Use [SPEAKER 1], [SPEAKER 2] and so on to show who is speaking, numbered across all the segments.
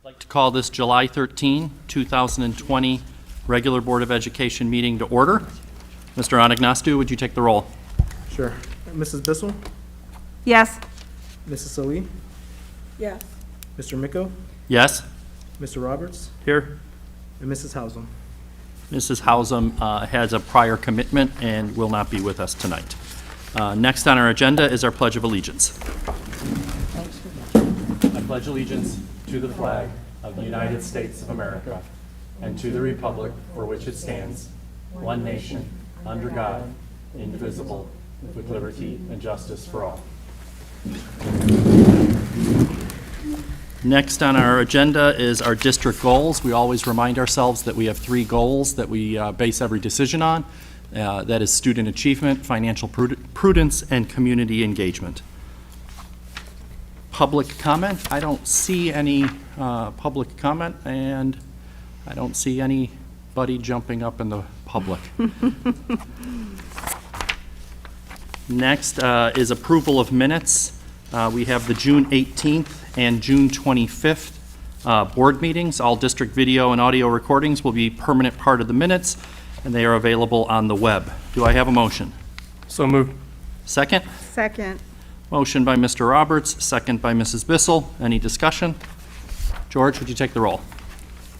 [SPEAKER 1] I'd like to call this July 13, 2020 regular Board of Education meeting to order. Mr. Anagnostou, would you take the roll?
[SPEAKER 2] Sure. Mrs. Bissell?
[SPEAKER 3] Yes.
[SPEAKER 2] Mrs. Salee?
[SPEAKER 3] Yes.
[SPEAKER 2] Mr. Micko?
[SPEAKER 1] Yes?
[SPEAKER 2] Mr. Roberts?
[SPEAKER 1] Here.
[SPEAKER 2] And Mrs. Hausum?
[SPEAKER 1] Mrs. Hausum has a prior commitment and will not be with us tonight. Next on our agenda is our Pledge of Allegiance. I pledge allegiance to the flag of the United States of America and to the republic for which it stands, one nation, under God, indivisible, with liberty and justice for all. Next on our agenda is our district goals. We always remind ourselves that we have 3 goals that we base every decision on. That is student achievement, financial prudence, and community engagement. Public comment. I don't see any public comment, and I don't see anybody jumping up in the public. Next is approval of minutes. We have the June 18th and June 25th board meetings. All district video and audio recordings will be permanent part of the minutes, and they are available on the web. Do I have a motion?
[SPEAKER 4] So moved.
[SPEAKER 1] Second?
[SPEAKER 3] Second.
[SPEAKER 1] Motion by Mr. Roberts, second by Mrs. Bissell. Any discussion? George, would you take the roll?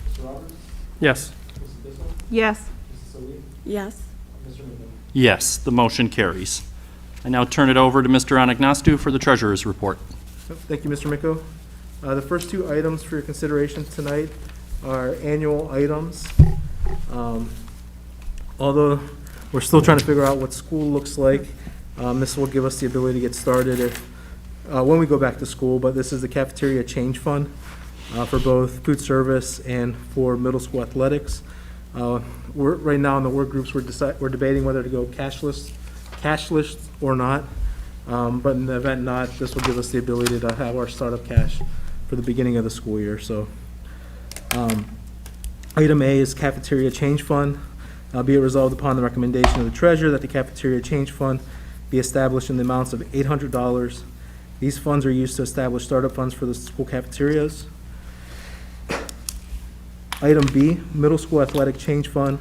[SPEAKER 2] Mr. Roberts?
[SPEAKER 4] Yes.
[SPEAKER 2] Mrs. Bissell?
[SPEAKER 3] Yes.
[SPEAKER 2] Mrs. Salee?
[SPEAKER 3] Yes.
[SPEAKER 2] Mr. Micko?
[SPEAKER 1] Yes, the motion carries. I now turn it over to Mr. Anagnostou for the treasurer's report.
[SPEAKER 2] Thank you, Mr. Micko. The first 2 items for your consideration tonight are annual items. Although we're still trying to figure out what school looks like, this will give us the ability to get started when we go back to school, but this is the cafeteria change fund for both food service and for middle school athletics. Right now in the work groups, we're debating whether to go cashless or not, but in the event not, this will give us the ability to have our startup cash for the beginning of the school year. So item A is cafeteria change fund. Be it resolved upon the recommendation of the treasurer that the cafeteria change fund be established in the amounts of $800. These funds are used to establish startup funds for the school cafeterias. Item B, middle school athletic change fund.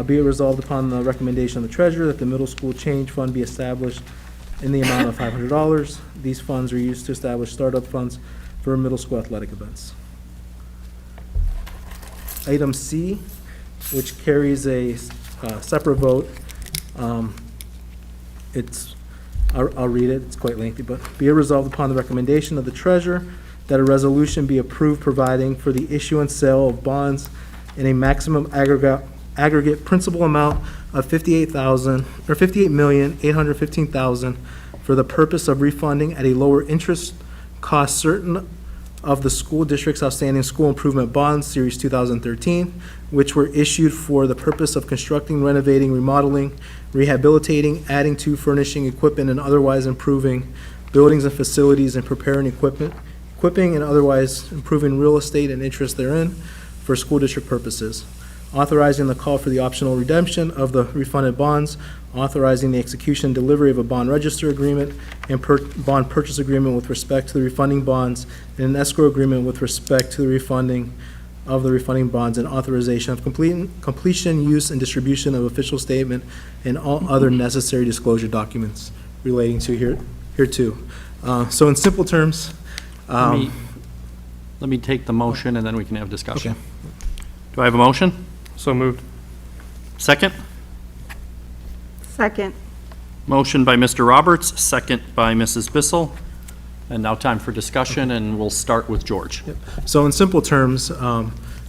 [SPEAKER 2] Be it resolved upon the recommendation of the treasurer that the middle school change fund be established in the amount of $500. These funds are used to establish startup funds for middle school athletic events. Item C, which carries a separate vote. I'll read it, it's quite lengthy, but be it resolved upon the recommendation of the treasurer that a resolution be approved providing for the issue and sale of bonds in a maximum aggregate principal amount of $58,815,000 for the purpose of refunding at a lower interest cost certain of the school district's outstanding school improvement bonds, Series 2013, which were issued for the purpose of constructing, renovating, remodeling, rehabilitating, adding to, furnishing equipment, and otherwise improving buildings and facilities and preparing equipping and otherwise improving real estate and interest therein for school district purposes. Authorizing the call for the optional redemption of the refunded bonds, authorizing the execution and delivery of a bond register agreement and bond purchase agreement with respect to the refunding bonds, and an escrow agreement with respect to the refunding of the refunding bonds, and authorization of completion, use, and distribution of official statement and all other necessary disclosure documents relating to hereto. So in simple terms,
[SPEAKER 1] Let me take the motion, and then we can have discussion.
[SPEAKER 2] Okay.
[SPEAKER 1] Do I have a motion?
[SPEAKER 4] So moved.
[SPEAKER 1] Second?
[SPEAKER 3] Second.
[SPEAKER 1] Motion by Mr. Roberts, second by Mrs. Bissell. And now time for discussion, and we'll start with George.
[SPEAKER 2] So in simple terms,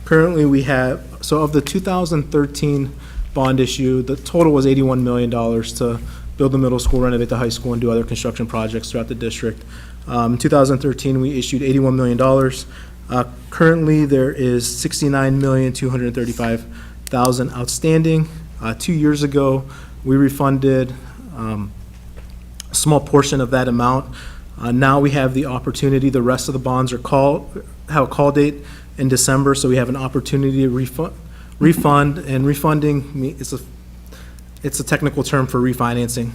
[SPEAKER 2] currently we have, so of the 2013 bond issue, the total was $81 million to build the middle school, renovate the high school, and do other construction projects throughout the district. In 2013, we issued $81 million. Currently, there is $69,235,000 outstanding. 2 years ago, we refunded a small portion of that amount. Now we have the opportunity, the rest of the bonds have a call date in December, so we have an opportunity to refund, and refunding, it's a technical term for refinancing,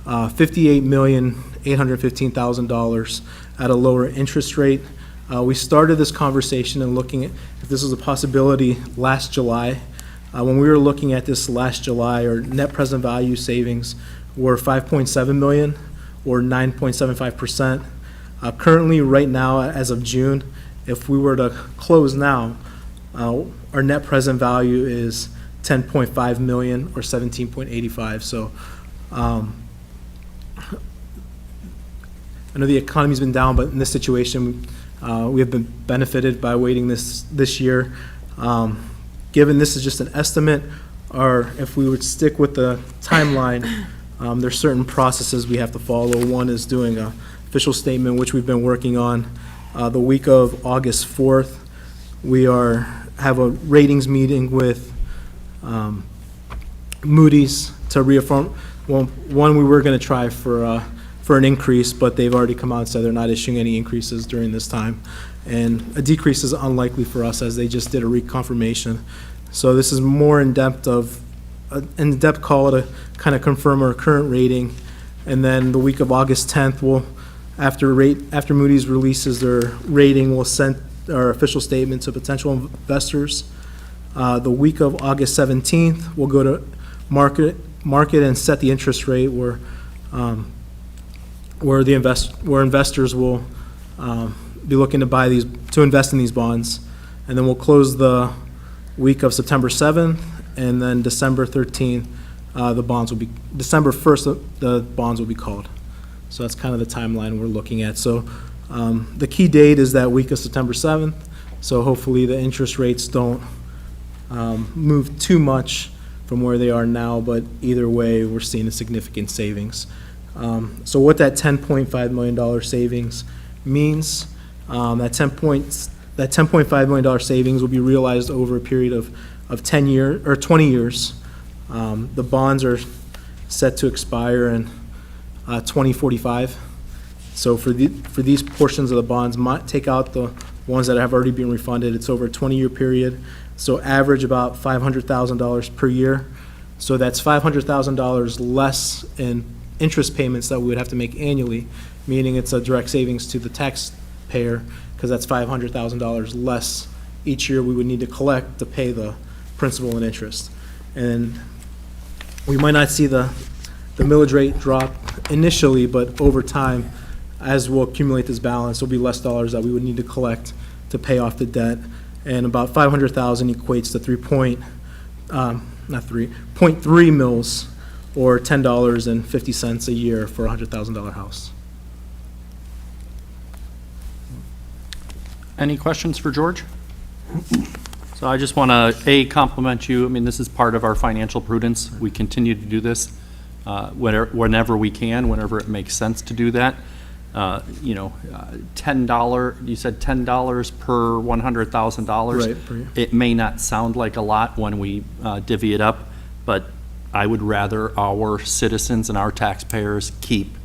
[SPEAKER 2] $58,815,000 at a lower interest rate. We started this conversation and looking at if this was a possibility last July. When we were looking at this last July, our net present value savings were 5.7 million, or 9.75%. Currently, right now, as of June, if we were to close now, our net present value is 10.5 million, or 17.85. So I know the economy's been down, but in this situation, we have been benefited by waiting this year. Given this is just an estimate, or if we would stick with the timeline, there's certain processes we have to follow. One is doing a official statement, which we've been working on. The week of August 4th, we have a ratings meeting with Moody's to reaffirm. Well, one, we were going to try for an increase, but they've already come out and said they're not issuing any increases during this time. And a decrease is unlikely for us, as they just did a reconfirmation. So this is more in-depth call to kind of confirm our current rating. And then the week of August 10th, after Moody's releases their rating, we'll send our official statement to potential investors. The week of August 17th, we'll go to market and set the interest rate where investors will be looking to invest in these bonds. And then we'll close the week of September 7th, and then December 13th, December 1st, the bonds will be called. So that's kind of the timeline we're looking at. So the key date is that week of September 7th, so hopefully the interest rates don't move too much from where they are now, but either way, we're seeing a significant savings. So what that $10.5 million savings means, that $10.5 million savings will be realized over a period of 10 years or 20 years. The bonds are set to expire in 2045. So for these portions of the bonds, take out the ones that have already been refunded. It's over a 20-year period. So average about $500,000 per year. So that's $500,000 less in interest payments that we would have to make annually, meaning it's a direct savings to the taxpayer, because that's $500,000 less each year we would need to collect to pay the principal and interest. And we might not see the millage rate drop initially, but over time, as we'll accumulate this balance, there'll be less dollars that we would need to collect to pay off the debt. And about $500,000 equates to 0.3 mils, or $10.50 a year for a $100,000 house.
[SPEAKER 1] Any questions for George? So I just want to, compliment you. I mean, this is part of our financial prudence. We continue to do this whenever we can, whenever it makes sense to do that. $10, you said $10 per $100,000.
[SPEAKER 2] Right, per year.
[SPEAKER 1] It may not sound like a lot when we divvy it up, but I would rather our citizens and our taxpayers keep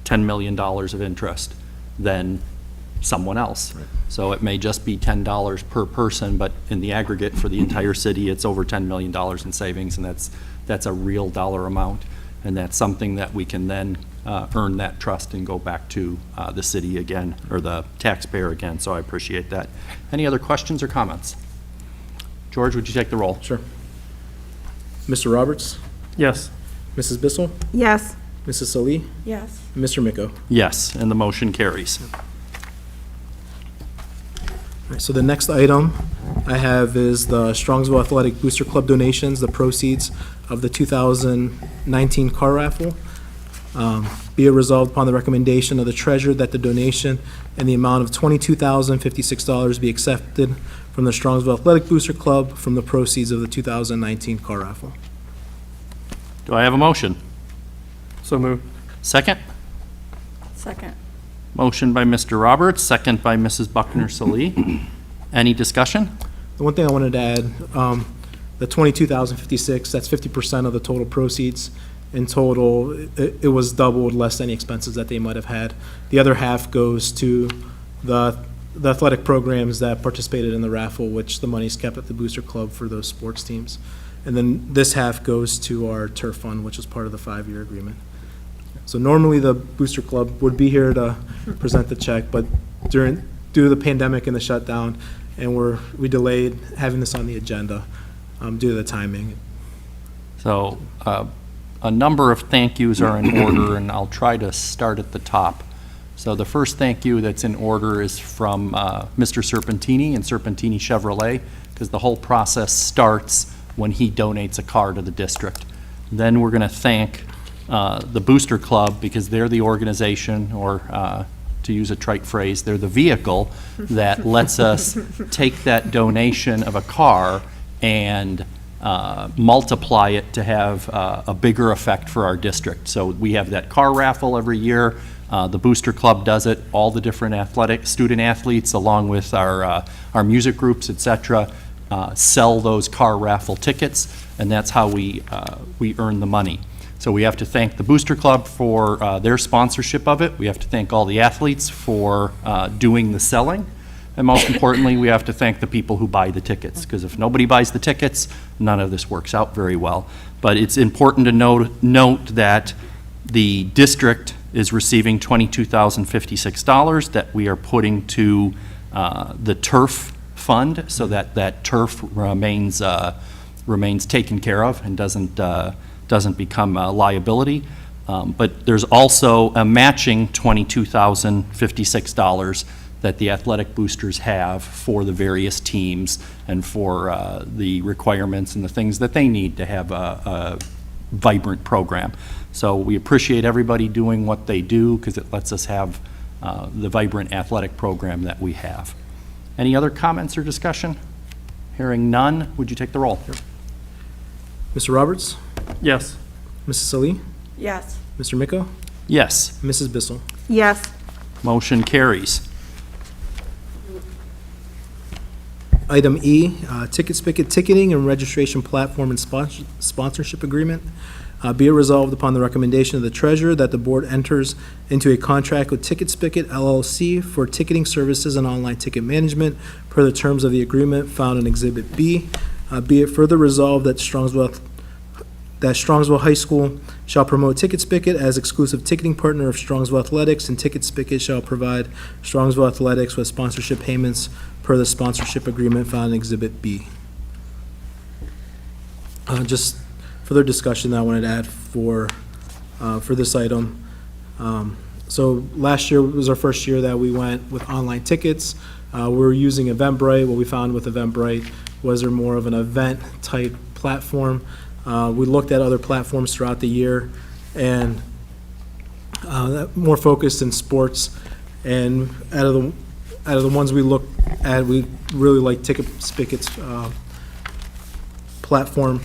[SPEAKER 1] $10 million of interest than someone else.
[SPEAKER 2] Right.
[SPEAKER 1] So it may just be $10 per person, but in the aggregate for the entire city, it's over $10 million in savings, and that's a real dollar amount. And that's something that we can then earn that trust and go back to the city again, or the taxpayer again, so I appreciate that. Any other questions or comments? George, would you take the roll?
[SPEAKER 2] Sure. Mr. Roberts,
[SPEAKER 4] Yes.
[SPEAKER 2] Mrs. Bissell,
[SPEAKER 3] Yes.
[SPEAKER 2] Mrs. Salee,
[SPEAKER 3] Yes.
[SPEAKER 2] and Mr. Miko.
[SPEAKER 1] Yes, and the motion carries.
[SPEAKER 2] All right, so the next item I have is the Strongsville Athletic Booster Club donations, the proceeds of the 2019 car raffle. Be it resolved upon the recommendation of the treasurer that the donation in the amount of $22,056 be accepted from the Strongsville Athletic Booster Club from the proceeds of the 2019 car raffle.
[SPEAKER 1] Do I have a motion?
[SPEAKER 4] So moved.
[SPEAKER 1] Second?
[SPEAKER 3] Second.
[SPEAKER 1] Motion by Mr. Roberts, second by Mrs. Buckner Salee. Any discussion?
[SPEAKER 2] The one thing I wanted to add, the $22,056, that's 50% of the total proceeds. In total, it was doubled, less any expenses that they might have had. The other half goes to the athletic programs that participated in the raffle, which the money's kept at the Booster Club for those sports teams. And then this half goes to our turf fund, which is part of the 5-year agreement. So normally the Booster Club would be here to present the check, but during due to the pandemic and the shutdown, and we delayed having this on the agenda due to the timing.
[SPEAKER 1] So a number of thank yous are in order, and I'll try to start at the top. So the first thank you that's in order is from Mr. Serpentini and Serpentini Chevrolet, because the whole process starts when he donates a car to the district. Then we're going to thank the Booster Club, because they're the organization, or to use a trite phrase, they're the vehicle that lets us take that donation of a car and multiply it to have a bigger effect for our district. So we have that car raffle every year. The Booster Club does it. All the different student athletes, along with our music groups, et cetera, sell those car raffle tickets, and that's how we earn the money. So we have to thank the Booster Club for their sponsorship of it. We have to thank all the athletes for doing the selling. And most importantly, we have to thank the people who buy the tickets, because if nobody buys the tickets, none of this works out very well. But it's important to note that the district is receiving $22,056 that we are putting to the turf fund, so that that turf remains taken care of and doesn't become a liability. But there's also a matching $22,056 that the athletic boosters have for the various teams and for the requirements and the things that they need to have a vibrant program. So we appreciate everybody doing what they do, because it lets us have the vibrant athletic program that we have. Any other comments or discussion? Hearing none, would you take the roll?
[SPEAKER 2] Mr. Roberts?
[SPEAKER 4] Yes.
[SPEAKER 2] Mrs. Salee?
[SPEAKER 3] Yes.
[SPEAKER 2] Mr. Miko?
[SPEAKER 1] Yes,
[SPEAKER 2] Mrs. Bissell?
[SPEAKER 3] Yes.
[SPEAKER 1] motion carries.
[SPEAKER 2] Item E, Ticket Spigot Ticketing and Registration Platform and Sponsorship Agreement. Be it resolved upon the recommendation of the treasurer that the board enters into a contract with Ticket Spigot LLC for ticketing services and online ticket management per the terms of the agreement found in Exhibit B. Be it further resolved that Strongsville High School shall promote Ticket Spigot as exclusive ticketing partner of Strongsville Athletics, and Ticket Spigot shall provide Strongsville Athletics with sponsorship payments per the sponsorship agreement found in Exhibit B. Just further discussion that I wanted to add for this item. So last year was our first year that we went with online tickets. We were using Eventbrite. What we found with Eventbrite was they're more of an event-type platform. We looked at other platforms throughout the year, and more focused in sports. And out of the ones we looked at, we really like Ticket Spigot's platform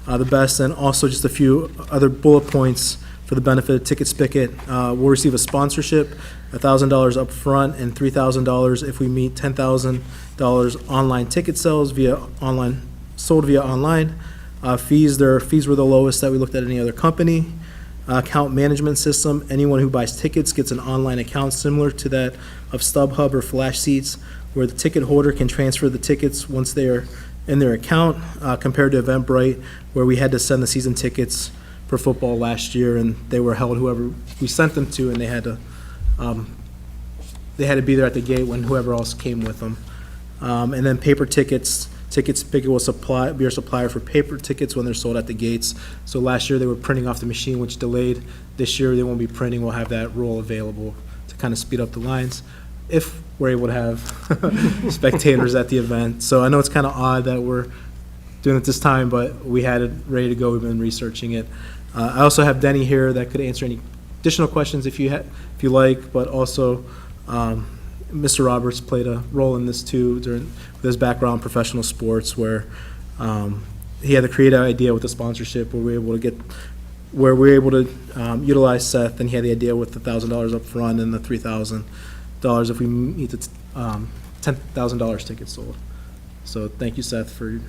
[SPEAKER 2] the best, and also just a few other bullet points for the benefit of Ticket Spigot. We'll receive a sponsorship, $1,000 up front, and $3,000 if we meet $10,000 online ticket sales sold via online. Their fees were the lowest that we looked at any other company. Account management system, anyone who buys tickets gets an online account similar to that of StubHub or Flash Seats, where the ticket holder can transfer the tickets once they are in their account, compared to Eventbrite, where we had to send the season tickets for football last year, and they were held whoever we sent them to, and they had to be there at the gate when whoever else came with them. And then paper tickets. Ticket Spigot will be our supplier for paper tickets when they're sold at the gates. So last year they were printing off the machine, which delayed. This year they won't be printing. We'll have that roll available to kind of speed up the lines if we're able to have spectators at the event. So I know it's kind of odd that we're doing it this time, but we had it ready to go. We've been researching it. I also have Denny here that could answer any additional questions if you like, but also Mr. Roberts played a role in this too with his background in professional sports, where he had the creative idea with the sponsorship where we were able to utilize Seth, and he had the idea with the $1,000 up front and the $3,000 if we meet the $10,000 tickets sold. So thank you, Seth, for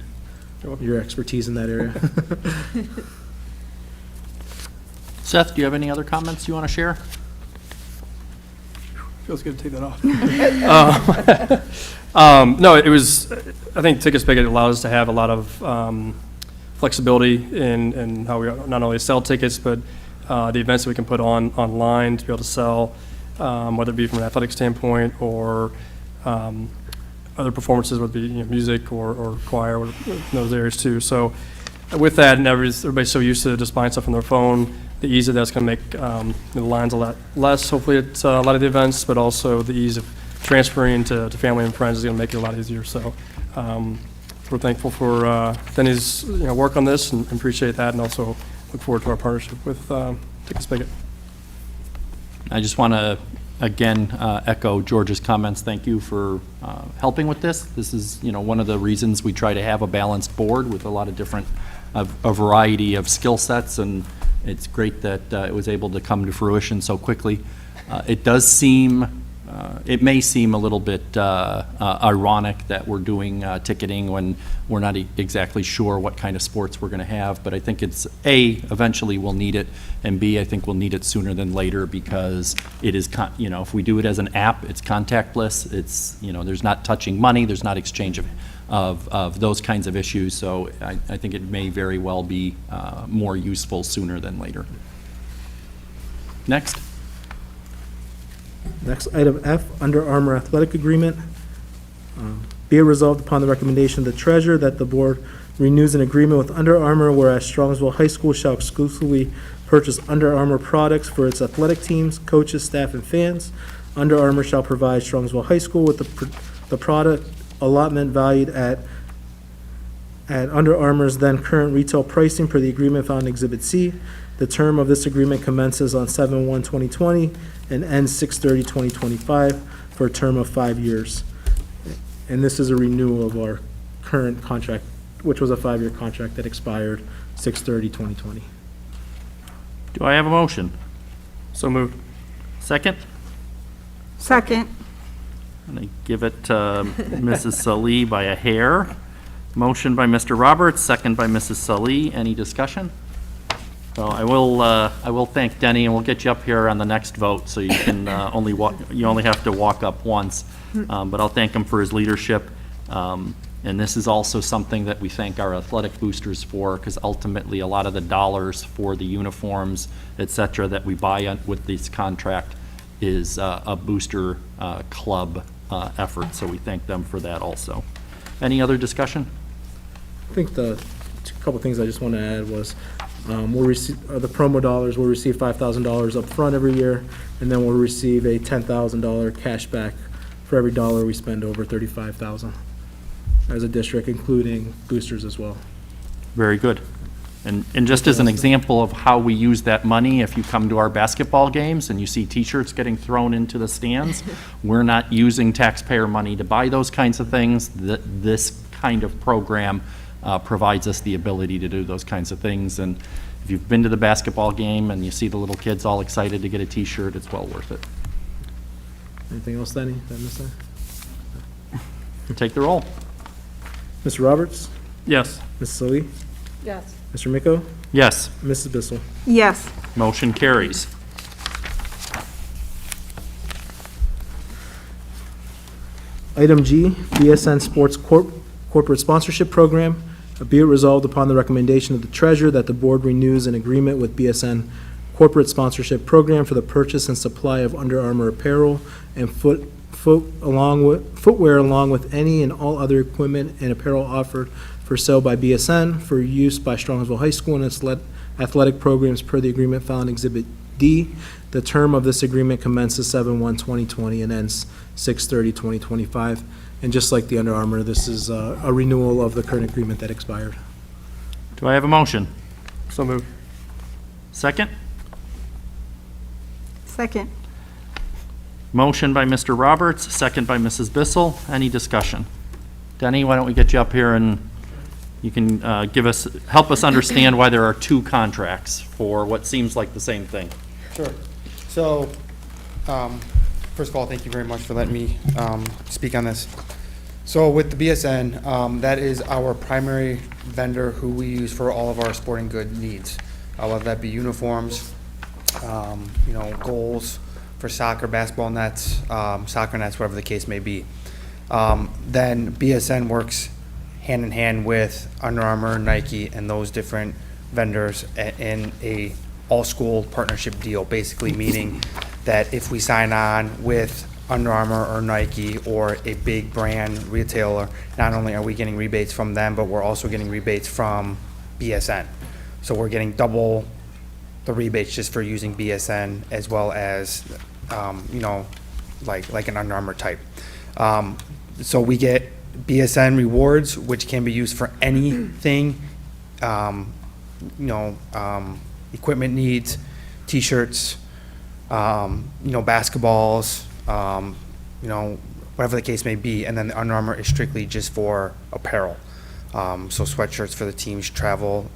[SPEAKER 2] your expertise in that area.
[SPEAKER 1] Seth, do you have any other comments you want to share?
[SPEAKER 4] Feels good to take that off. No, it was, I think Ticket Spigot allows us to have a lot of flexibility in how we not only sell tickets, but the events that we can put online to be able to sell, whether it be from an athletic standpoint or other performances, whether it be music or choir, in those areas too. So with that, and everybody's so used to just buying stuff on their phone, the ease of that's going to make the lines a lot less, hopefully, at a lot of the events, but also the ease of transferring to family and friends is going to make it a lot easier. So we're thankful for Denny's work on this and appreciate that, and also look forward to our partnership with Ticket Spigot.
[SPEAKER 1] I just want to, again, echo George's comments. Thank you for helping with this. This is, one of the reasons we try to have a balanced board with a lot of different, a variety of skill sets, and it's great that it was able to come to fruition so quickly. It does seem, it may seem a little bit ironic that we're doing ticketing when we're not exactly sure what kind of sports we're going to have, but I think it's, A, eventually we'll need it, and B, I think we'll need it sooner than later because it is, if we do it as an app, it's contactless, it's, there's not touching money, there's not exchange of those kinds of issues, so I think it may very well be more useful sooner than later. Next.
[SPEAKER 2] Next, item F, Under Armour Athletic Agreement. Be it resolved upon the recommendation of the treasurer that the board renews an agreement with Under Armour, whereas Strongsville High School shall exclusively purchase Under Armour products for its athletic teams, coaches, staff, and fans. Under Armour shall provide Strongsville High School with the product allotment valued at Under Armour's then current retail pricing per the agreement found in Exhibit C. The term of this agreement commences on 7/1/2020 and ends 6/30/2025 for a term of 5 years. And this is a renewal of our current contract, which was a 5-year contract that expired 6/30/2020.
[SPEAKER 1] Do I have a motion?
[SPEAKER 4] So moved.
[SPEAKER 1] Second?
[SPEAKER 3] Second.
[SPEAKER 1] I'm going to give it to Mrs. Salee by a hair. Motion by Mr. Roberts, second by Mrs. Salee. Any discussion? Well, I will thank Denny, and we'll get you up here on the next vote, so you can you only have to walk up once. But I'll thank him for his leadership. And this is also something that we thank our athletic boosters for, because ultimately, a lot of the dollars for the uniforms, et cetera, that we buy with this contract is a booster club effort, so we thank them for that also. Any other discussion?
[SPEAKER 2] I think the couple things I just want to add was, we'll receive, the promo dollars, we'll receive $5,000 up front every year, and then we'll receive a $10,000 cash back for every dollar we spend over $35,000 as a district, including boosters as well.
[SPEAKER 1] Very good. And just as an example of how we use that money, if you come to our basketball games and you see T-shirts getting thrown into the stands, we're not using taxpayer money to buy those kinds of things. This kind of program provides us the ability to do those kinds of things. And if you've been to the basketball game and you see the little kids all excited to get a T-shirt, it's well worth it.
[SPEAKER 2] Anything else, Danny? Did I miss that?
[SPEAKER 1] Take the roll.
[SPEAKER 2] Mr. Roberts?
[SPEAKER 4] Yes.
[SPEAKER 2] Mrs. Salee?
[SPEAKER 3] Yes.
[SPEAKER 2] Mr. Miko?
[SPEAKER 1] Yes,
[SPEAKER 2] Mrs. Bissell?
[SPEAKER 3] Yes.
[SPEAKER 1] motion carries.
[SPEAKER 2] Item G, BSN Sports Corporate Sponsorship Program. Be it resolved upon the recommendation of the treasurer that the board renews an agreement with BSN Corporate Sponsorship Program for the purchase and supply of Under Armour apparel and footwear along with any and all other equipment and apparel offered for sale by BSN for use by Strongsville High School and its athletic programs per the agreement found in Exhibit D. The term of this agreement commences 7/1/2020 and ends 6/30/2025. And just like the Under Armour, this is a renewal of the current agreement that expired.
[SPEAKER 1] Do I have a motion?
[SPEAKER 4] So moved.
[SPEAKER 1] Second?
[SPEAKER 3] Second.
[SPEAKER 1] Motion by Mr. Roberts, second by Mrs. Bissell. Any discussion? Denny, why don't we get you up here and you can help us understand why there are two contracts for what seems like the same thing.
[SPEAKER 5] Sure. So, first of all, thank you very much for letting me speak on this. So with the BSN, that is our primary vendor who we use for all of our sporting good needs, whether that be uniforms, goals for soccer, basketball nets, soccer nets, whatever the case may be. Then BSN works hand in hand with Under Armour, Nike, and those different vendors in a all-school partnership deal, basically meaning that if we sign on with Under Armour or Nike or a big brand retailer, not only are we getting rebates from them, but we're also getting rebates from BSN. So we're getting double the rebates just for using BSN, as well as, you know, like an Under Armour type. So we get BSN rewards, which can be used for anything, you know, equipment needs, T-shirts, you know, basketballs, you know, whatever the case may be. And then the Under Armour is strictly just for apparel. So sweatshirts for the teams travel.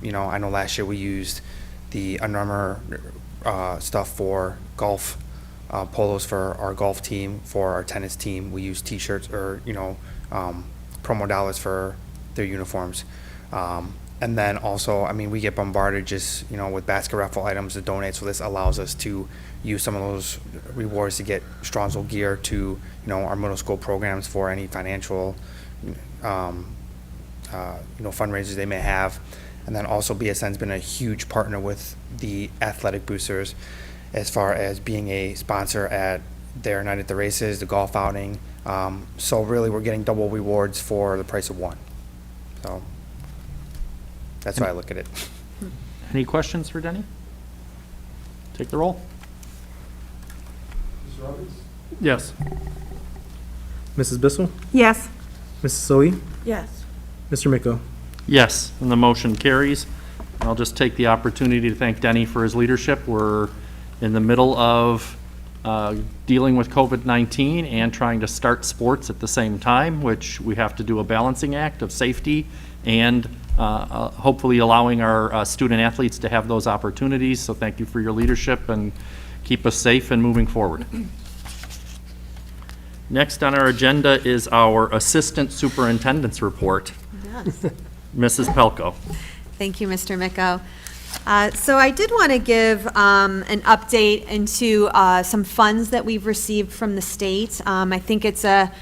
[SPEAKER 5] You know, I know last year we used the Under Armour stuff for golf, polos for our golf team, for our tennis team. We use T-shirts or, you know, promo dollars for their uniforms. And then also, I mean, we get bombarded just, you know, with basket raffle items to donate. So this allows us to use some of those rewards to get Strongsville gear to, you know, our middle school programs for any financial, you know, fundraisers they may have. And then also BSN's been a huge partner with the Athletic Boosters as far as being a sponsor at their Night at the Races, the golf outing. So really, we're getting double rewards for the price of one. So that's how I look at it.
[SPEAKER 1] Any questions for Denny? Take the roll.
[SPEAKER 4] Yes.
[SPEAKER 2] Mrs. Bissell?
[SPEAKER 3] Yes.
[SPEAKER 2] Mrs. Soe?
[SPEAKER 3] Yes.
[SPEAKER 2] Mr. Miko?
[SPEAKER 1] Yes, and the motion carries. I'll just take the opportunity to thank Denny for his leadership. We're in the middle of dealing with COVID-19 and trying to start sports at the same time, which we have to do a balancing act of safety and hopefully allowing our student athletes to have those opportunities. So thank you for your leadership and keep us safe and moving forward. Next on our agenda is our Assistant Superintendent's Report.
[SPEAKER 6] Yes.
[SPEAKER 1] Mrs. Pelko.
[SPEAKER 6] Thank you, Mr. Miko. So I did want to give an update into some funds that we've received from the state. I think it's a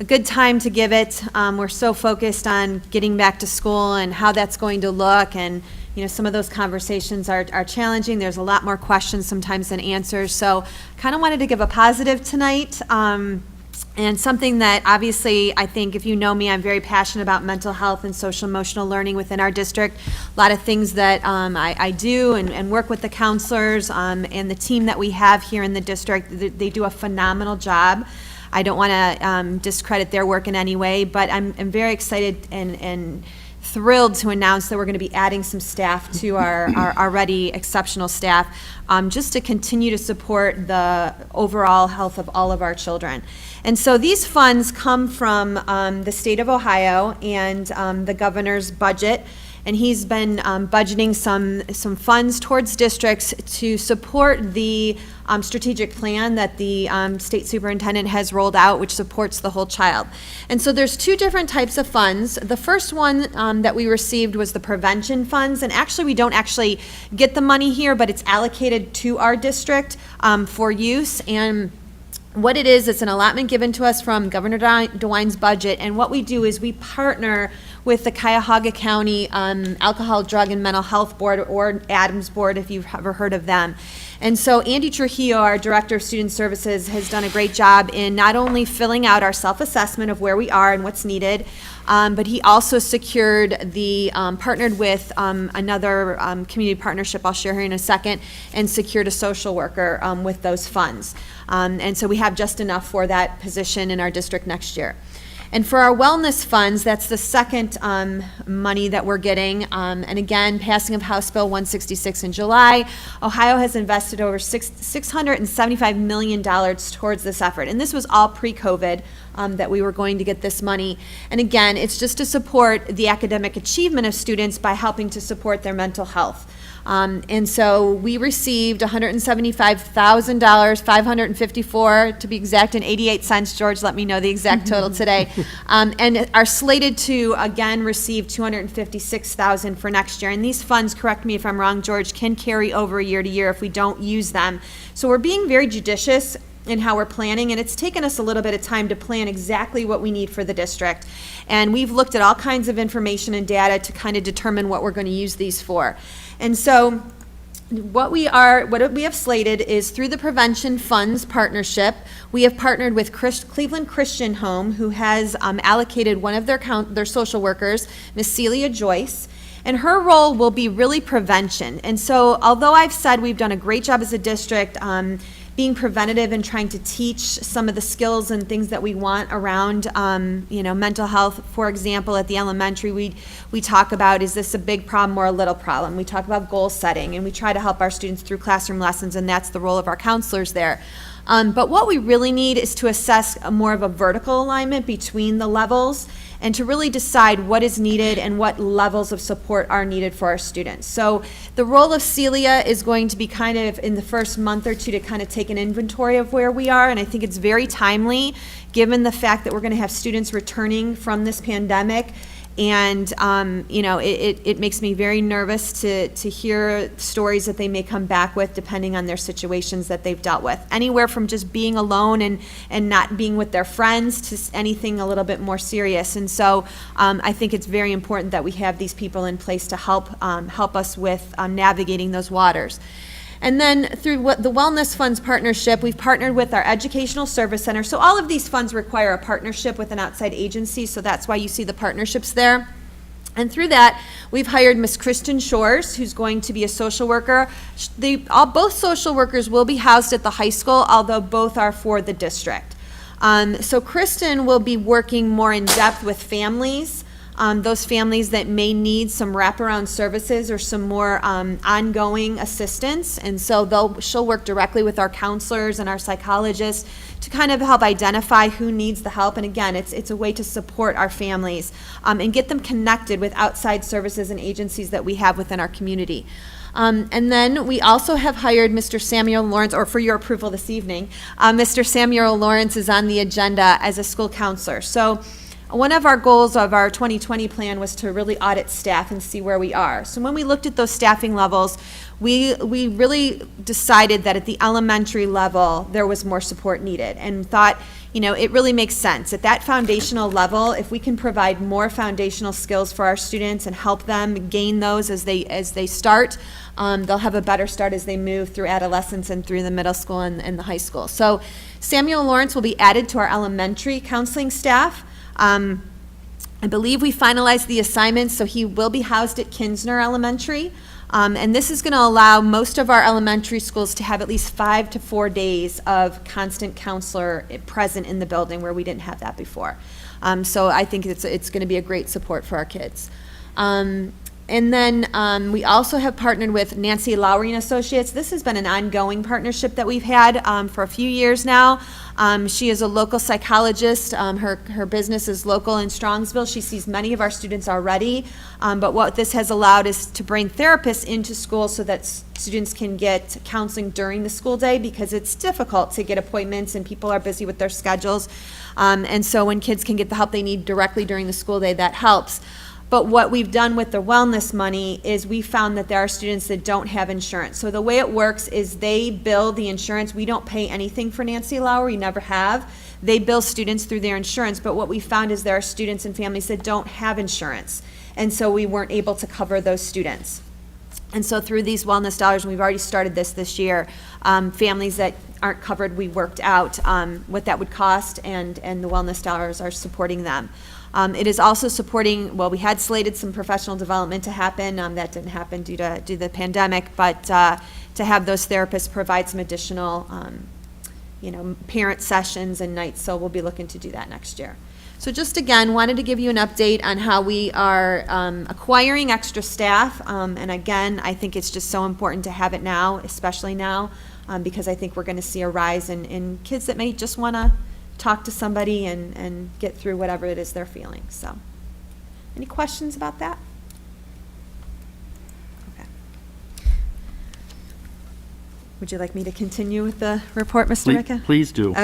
[SPEAKER 6] good time to give it. We're so focused on getting back to school and how that's going to look, and you know, some of those conversations are challenging. There's a lot more questions sometimes than answers. So kind of wanted to give a positive tonight. And something that obviously, I think if you know me, I'm very passionate about mental health and social emotional learning within our district. A lot of things that I do and work with the counselors and the team that we have here in the district. They do a phenomenal job. I don't want to discredit their work in any way, but I'm very excited and thrilled to announce that we're going to be adding some staff to our already exceptional staff, just to continue to support the overall health of all of our children. And so these funds come from the state of Ohio and the governor's budget, and he's been budgeting some funds towards districts to support the strategic plan that the state superintendent has rolled out, which supports the whole child. And so there's two different types of funds. The first one that we received was the prevention funds, and actually we don't actually get the money here, but it's allocated to our district for use. And what it is, it's an allotment given to us from Governor DeWine's budget, and what we do is we partner with the Cuyahoga County Alcohol, Drug, and Mental Health Board, or Adams Board, if you've ever heard of them. And so Andy Trujillo, our Director of Student Services, has done a great job in not only filling out our self-assessment of where we are and what's needed, but he also secured partnered with another community partnership I'll share here in a second, and secured a social worker with those funds. And so we have just enough for that position in our district next year. And for our wellness funds, that's the second money that we're getting. And again, passing of House Bill 166 in July, Ohio has invested over $675 million towards this effort. And this was all pre-COVID that we were going to get this money. And again, it's just to support the academic achievement of students by helping to support their mental health. And so we received $175,000, $554 to be exact, and 88 cents. George, let me know the exact total today. And are slated to again receive $256,000 for next year. And these funds, correct me if I'm wrong, George, can carry over year to year if we don't use them. So we're being very judicious in how we're planning, and it's taken us a little bit of time to plan exactly what we need for the district. And we've looked at all kinds of information and data to kind of determine what we're going to use these for. And so what we have slated is through the Prevention Funds Partnership, we have partnered with Cleveland Christian Home, who has allocated one of their social workers, Miss Celia Joyce, and her role will be really prevention. And so although I've said we've done a great job as a district being preventative and trying to teach some of the skills and things that we want around, mental health. For example, at the elementary, we talk about, is this a big problem or a little problem? We talk about goal setting, and we try to help our students through classroom lessons, and that's the role of our counselors there. But what we really need is to assess more of a vertical alignment between the levels and to really decide what is needed and what levels of support are needed for our students. So the role of Celia is going to be kind of in the first month or two to kind of take an inventory of where we are, and I think it's very timely given the fact that we're going to have students returning from this pandemic. And, it makes me very nervous to hear stories that they may come back with depending on their situations that they've dealt with. Anywhere from just being alone and not being with their friends to anything a little bit more serious. And so I think it's very important that we have these people in place to help us with navigating those waters. And then through the Wellness Funds Partnership, we've partnered with our Educational Service Center. So all of these funds require a partnership with an outside agency, so that's why you see the partnerships there. And through that, we've hired Miss Kristen Shores, who's going to be a social worker. Both social workers will be housed at the high school, although both are for the district. So Kristen will be working more in depth with families, those families that may need some wraparound services or some more ongoing assistance. And so she'll work directly with our counselors and our psychologists to kind of help identify who needs the help. And again, it's a way to support our families and get them connected with outside services and agencies that we have within our community. And then we also have hired Mr. Samuel Lawrence, or for your approval this evening, Mr. Samuel Lawrence is on the agenda as a school counselor. So one of our goals of our 2020 plan was to really audit staff and see where we are. So when we looked at those staffing levels, we really decided that at the elementary level, there was more support needed, and thought, it really makes sense. At that foundational level, if we can provide more foundational skills for our students and help them gain those as they start, they'll have a better start as they move through adolescence and through the middle school and the high school. So Samuel Lawrence will be added to our elementary counseling staff. I believe we finalized the assignments, so he will be housed at Kinsner Elementary. And this is going to allow most of our elementary schools to have at least 5 to 4 days of constant counselor present in the building, where we didn't have that before. So I think it's going to be a great support for our kids. And then we also have partnered with Nancy Lowry and Associates. This has been an ongoing partnership that we've had for a few years now. She is a local psychologist. Her business is local in Strongsville. She sees many of our students already. But what this has allowed is to bring therapists into school so that students can get counseling during the school day, because it's difficult to get appointments and people are busy with their schedules. And so when kids can get the help they need directly during the school day, that helps. But what we've done with the wellness money is we found that there are students that don't have insurance. So the way it works is they bill the insurance. We don't pay anything for Nancy Lowry, never have. They bill students through their insurance, but what we found is there are students and families that don't have insurance. And so we weren't able to cover those students. And so through these wellness dollars, and we've already started this year, families that aren't covered, we worked out what that would cost, and the wellness dollars are supporting them. It is also supporting, we had slated some professional development to happen. That didn't happen due to the pandemic, but to have those therapists provide some additional, parent sessions and nights. So we'll be looking to do that next year. So just again, wanted to give you an update on how we are acquiring extra staff. And again, I think it's just so important to have it now, especially now, because I think we're going to see a rise in kids that may just want to talk to somebody and get through whatever it is they're feeling. So, any questions about that? Okay. Would you like me to continue with the report, Mr. Micah?
[SPEAKER 1] Please do.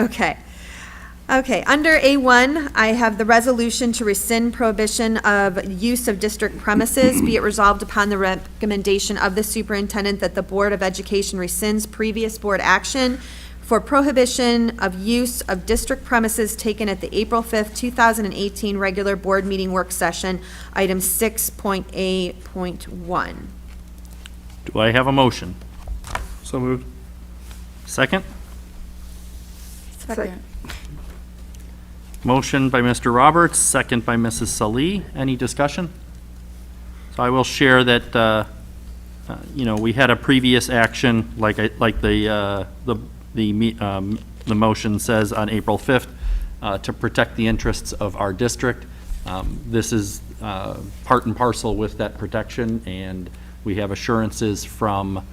[SPEAKER 6] Okay, under A1, I have the resolution to rescind prohibition of use of district premises. Be it resolved upon the recommendation of the superintendent that the Board of Education rescinds previous board action for prohibition of use of district premises taken at the April 5th, 2018 regular board meeting work session, item 6.A.1.
[SPEAKER 1] Do I have a motion?
[SPEAKER 4] So moved.
[SPEAKER 1] Second?
[SPEAKER 3] Second.
[SPEAKER 1] Motion by Mr. Roberts, second by Mrs. Salee. Any discussion? So I will share that, we had a previous action, like the motion says on April 5th, to protect the interests of our district. This is part and parcel with that protection, and we have assurances from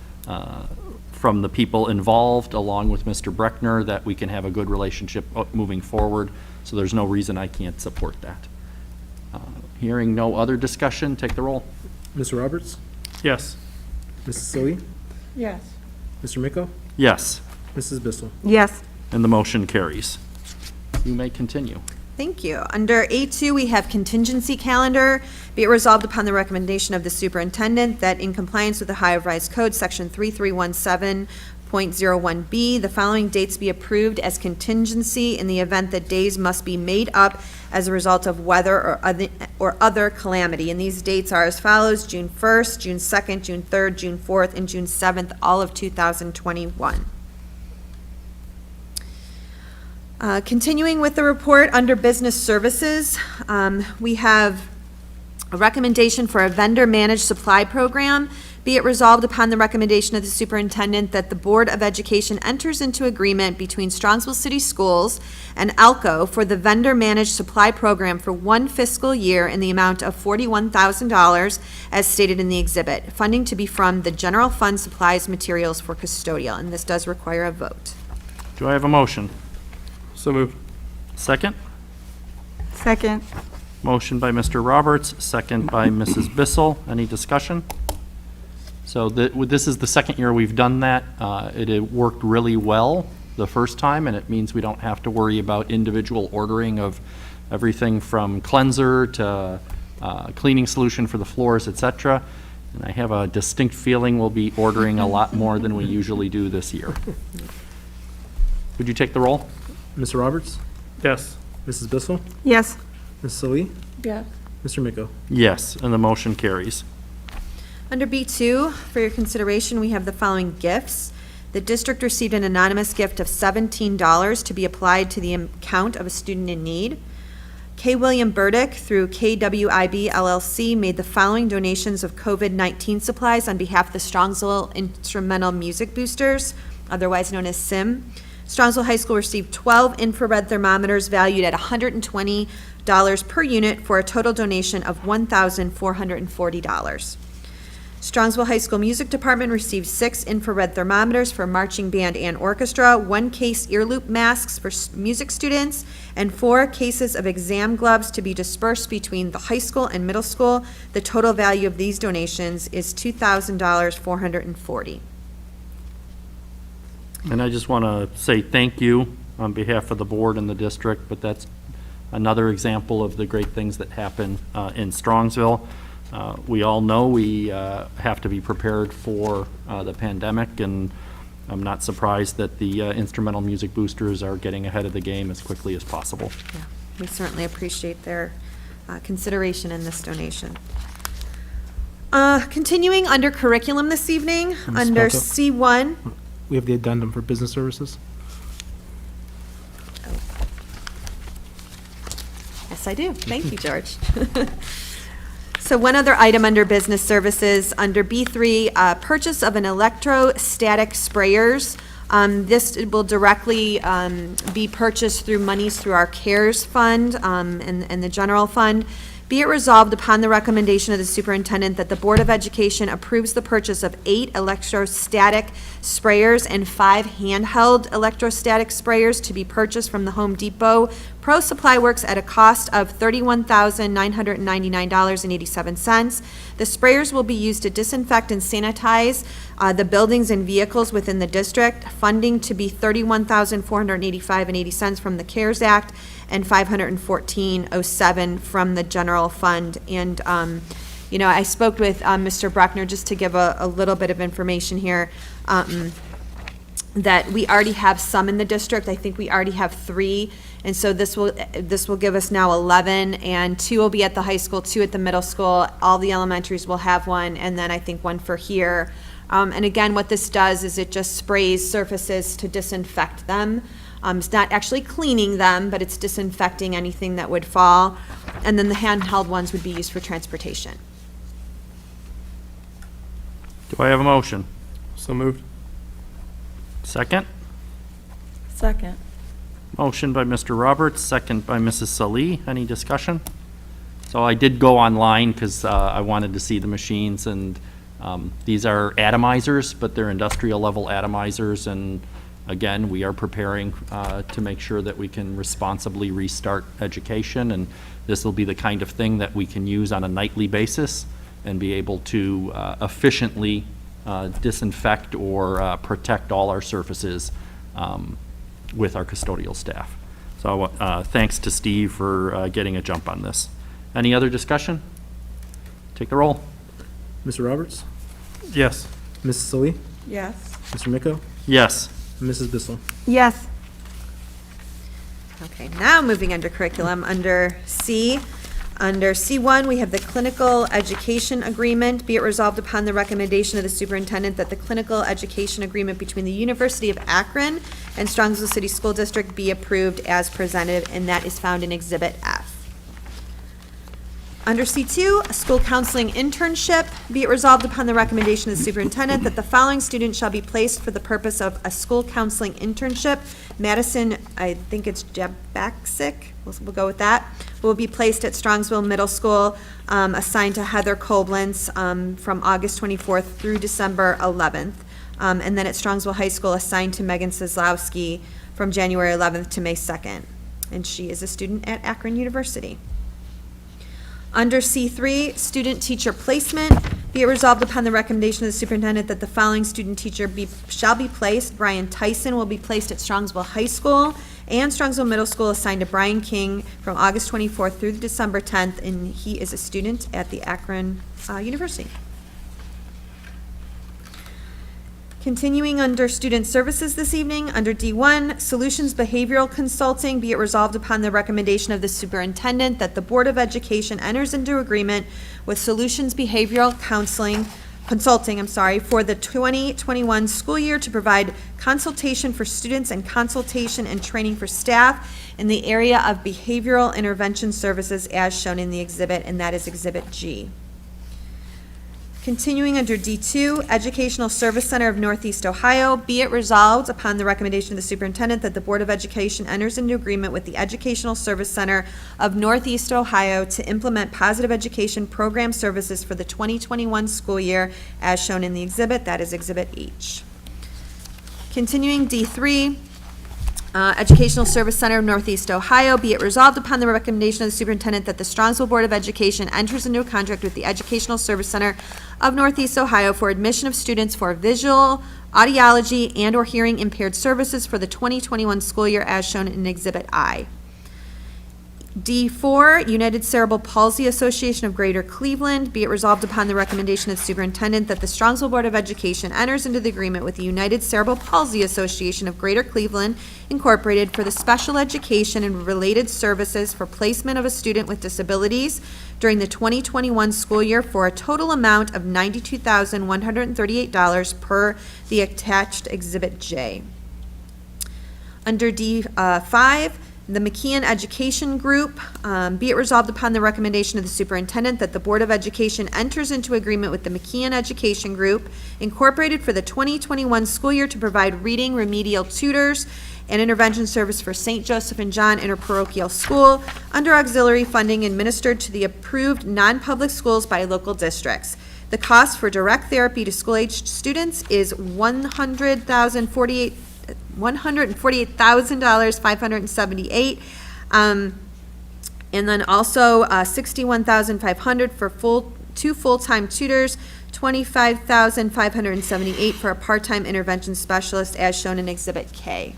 [SPEAKER 1] the people involved, along with Mr. Breckner, that we can have a good relationship moving forward. So there's no reason I can't support that. Hearing no other discussion, take the roll.
[SPEAKER 2] Mr. Roberts?
[SPEAKER 4] Yes.
[SPEAKER 2] Mrs. Silly?
[SPEAKER 3] Yes.
[SPEAKER 2] Mr. Miko?
[SPEAKER 1] Yes,
[SPEAKER 2] Mrs. Bissell?
[SPEAKER 3] Yes.
[SPEAKER 1] and the motion carries. You may continue.
[SPEAKER 6] Thank you. Under A2, we have contingency calendar. Be it resolved upon the recommendation of the superintendent that in compliance with the Ohio Revised Code, Section 3317.01B, the following dates be approved as contingency in the event that days must be made up as a result of weather or other calamity. And these dates are as follows: June 1st, June 2nd, June 3rd, June 4th, and June 7th, all of 2021. Continuing with the report, under business services, we have a recommendation for a vendor-managed supply program. Be it resolved upon the recommendation of the superintendent that the Board of Education enters into agreement between Strongsville City Schools and ALCO for the vendor-managed supply program for one fiscal year in the amount of $41,000 as stated in the exhibit. Funding to be from the general fund supplies materials for custodial, and this does require a vote.
[SPEAKER 1] Do I have a motion?
[SPEAKER 4] So moved.
[SPEAKER 1] Second?
[SPEAKER 3] Second.
[SPEAKER 1] Motion by Mr. Roberts, second by Mrs. Bissell. Any discussion? So this is the second year we've done that. It had worked really well the first time, and it means we don't have to worry about individual ordering of everything from cleanser to cleaning solution for the floors, et cetera. And I have a distinct feeling we'll be ordering a lot more than we usually do this year. Would you take the roll?
[SPEAKER 2] Mr. Roberts?
[SPEAKER 4] Yes.
[SPEAKER 2] Mrs. Bissell?
[SPEAKER 3] Yes.
[SPEAKER 2] Mrs. Silly?
[SPEAKER 3] Yes.
[SPEAKER 2] Mr. Miko?
[SPEAKER 1] Yes, and the motion carries.
[SPEAKER 6] Under B2, for your consideration, we have the following gifts. The district received an anonymous gift of $17 to be applied to the account of a student in need. K. William Burdick, through KWIB LLC, made the following donations of COVID-19 supplies on behalf of the Strongsville Instrumental Music Boosters, otherwise known as SIM. Strongsville High School received 12 infrared thermometers valued at $120 per unit for a total donation of $1,440. Strongsville High School Music Department received 6 infrared thermometers for marching band and orchestra, 1 case ear loop masks for music students, and 4 cases of exam gloves to be dispersed between the high school and middle school. The total value of these donations is $2,440.
[SPEAKER 1] And I just want to say thank you on behalf of the board and the district, but that's another example of the great things that happen in Strongsville. We all know we have to be prepared for the pandemic, and I'm not surprised that the instrumental music boosters are getting ahead of the game as quickly as possible.
[SPEAKER 6] Yeah, we certainly appreciate their consideration in this donation. Continuing under curriculum this evening,
[SPEAKER 2] Ms.
[SPEAKER 6] under
[SPEAKER 2] Falco?
[SPEAKER 6] C1.
[SPEAKER 2] We have the addendum for business services.
[SPEAKER 6] Yes, I do. Thank you, George. So one other item under business services, under B3, purchase of an electrostatic sprayers. This will directly be purchased through monies through our CARES fund and the general fund. Be it resolved upon the recommendation of the superintendent that the Board of Education approves the purchase of 8 electrostatic sprayers and 5 handheld electrostatic sprayers to be purchased from the Home Depot Pro Supply Works at a cost of $31,999.87. The sprayers will be used to disinfect and sanitize the buildings and vehicles within the district. Funding to be $31,485.80 from the CARES Act and $514.07 from the general fund. And, I spoke with Mr. Bruckner, just to give a little bit of information here, that we already have some in the district. I think we already have 3. And so this will give us now 11, and 2 will be at the high school, 2 at the middle school. All the elementaries will have one, and then I think 1 for here. And again, what this does is it just sprays surfaces to disinfect them. It's not actually cleaning them, but it's disinfecting anything that would fall. And then the handheld ones would be used for transportation.
[SPEAKER 1] Do I have a motion?
[SPEAKER 4] So moved.
[SPEAKER 1] Second?
[SPEAKER 3] Second.
[SPEAKER 1] Motion by Mr. Roberts, second by Mrs. Salee. Any discussion? So I did go online because I wanted to see the machines, and these are atomizers, but they're industrial level atomizers. And again, we are preparing to make sure that we can responsibly restart education. And this will be the kind of thing that we can use on a nightly basis and be able to efficiently disinfect or protect all our surfaces with our custodial staff. So thanks to Steve for getting a jump on this. Any other discussion? Take the roll.
[SPEAKER 2] Mr. Roberts?
[SPEAKER 4] Yes.
[SPEAKER 2] Mrs. Salee?
[SPEAKER 3] Yes.
[SPEAKER 2] Mr. Miko?
[SPEAKER 1] Yes.
[SPEAKER 2] Mrs. Bissell?
[SPEAKER 3] Yes.
[SPEAKER 6] Okay, now moving under curriculum, under C. Under C1, we have the clinical education agreement. Be it resolved upon the recommendation of the superintendent that the clinical education agreement between the University of Akron and Strongsville City School District be approved as presented, and that is found in Exhibit F. Under C2, a school counseling internship, be it resolved upon the recommendation of the superintendent that the following student shall be placed for the purpose of a school counseling internship. Madison, I think it's Jebaksic, we'll go with that, will be placed at Strongsville Middle School, assigned to Heather Koblentz from August 24th through December 11th. And then at Strongsville High School, assigned to Megan Sizlowski from January 11th to May 2nd. And she is a student at Akron University. Under C3, student teacher placement, be it resolved upon the recommendation of the superintendent that the following student teacher shall be placed. Brian Tyson will be placed at Strongsville High School and Strongsville Middle School, assigned to Brian King from August 24th through December 10th, and he is a student at the Akron University. Continuing under student services this evening, under D1, Solutions Behavioral Consulting, be it resolved upon the recommendation of the superintendent that the Board of Education enters into agreement with Solutions Behavioral Consulting, for the 2021 school year to provide consultation for students and consultation and training for staff in the area of behavioral intervention services as shown in the exhibit, and that is Exhibit G. Continuing under D2, Educational Service Center of Northeast Ohio, be it resolved upon the recommendation of the superintendent that the Board of Education enters into agreement with the Educational Service Center of Northeast Ohio to implement positive education program services for the 2021 school year as shown in the exhibit, that is Exhibit H. Continuing D3, Educational Service Center of Northeast Ohio, be it resolved upon the recommendation of the superintendent that the Strongsville Board of Education enters into a contract with the Educational Service Center of Northeast Ohio for admission of students for visual, audiology, and/or hearing impaired services for the 2021 school year as shown in Exhibit I. D4, United Cerebral Palsy Association of Greater Cleveland, be it resolved upon the recommendation of the superintendent that the Strongsville Board of Education enters into the agreement with the United Cerebral Palsy Association of Greater Cleveland Incorporated for the special education and related services for placement of a student with disabilities during the 2021 school year for a total amount of $92,138 per the attached Exhibit J. Under D5, the McKeon Education Group, be it resolved upon the recommendation of the superintendent that the Board of Education enters into agreement with the McKeon Education Group Incorporated for the 2021 school year to provide reading remedial tutors and intervention service for St. Joseph and John Interparochial School under auxiliary funding administered to the approved non-public schools by local districts. The cost for direct therapy to school-aged students is $148,578, and then also $61,500 for two full-time tutors, $25,578 for a part-time intervention specialist, as shown in Exhibit K.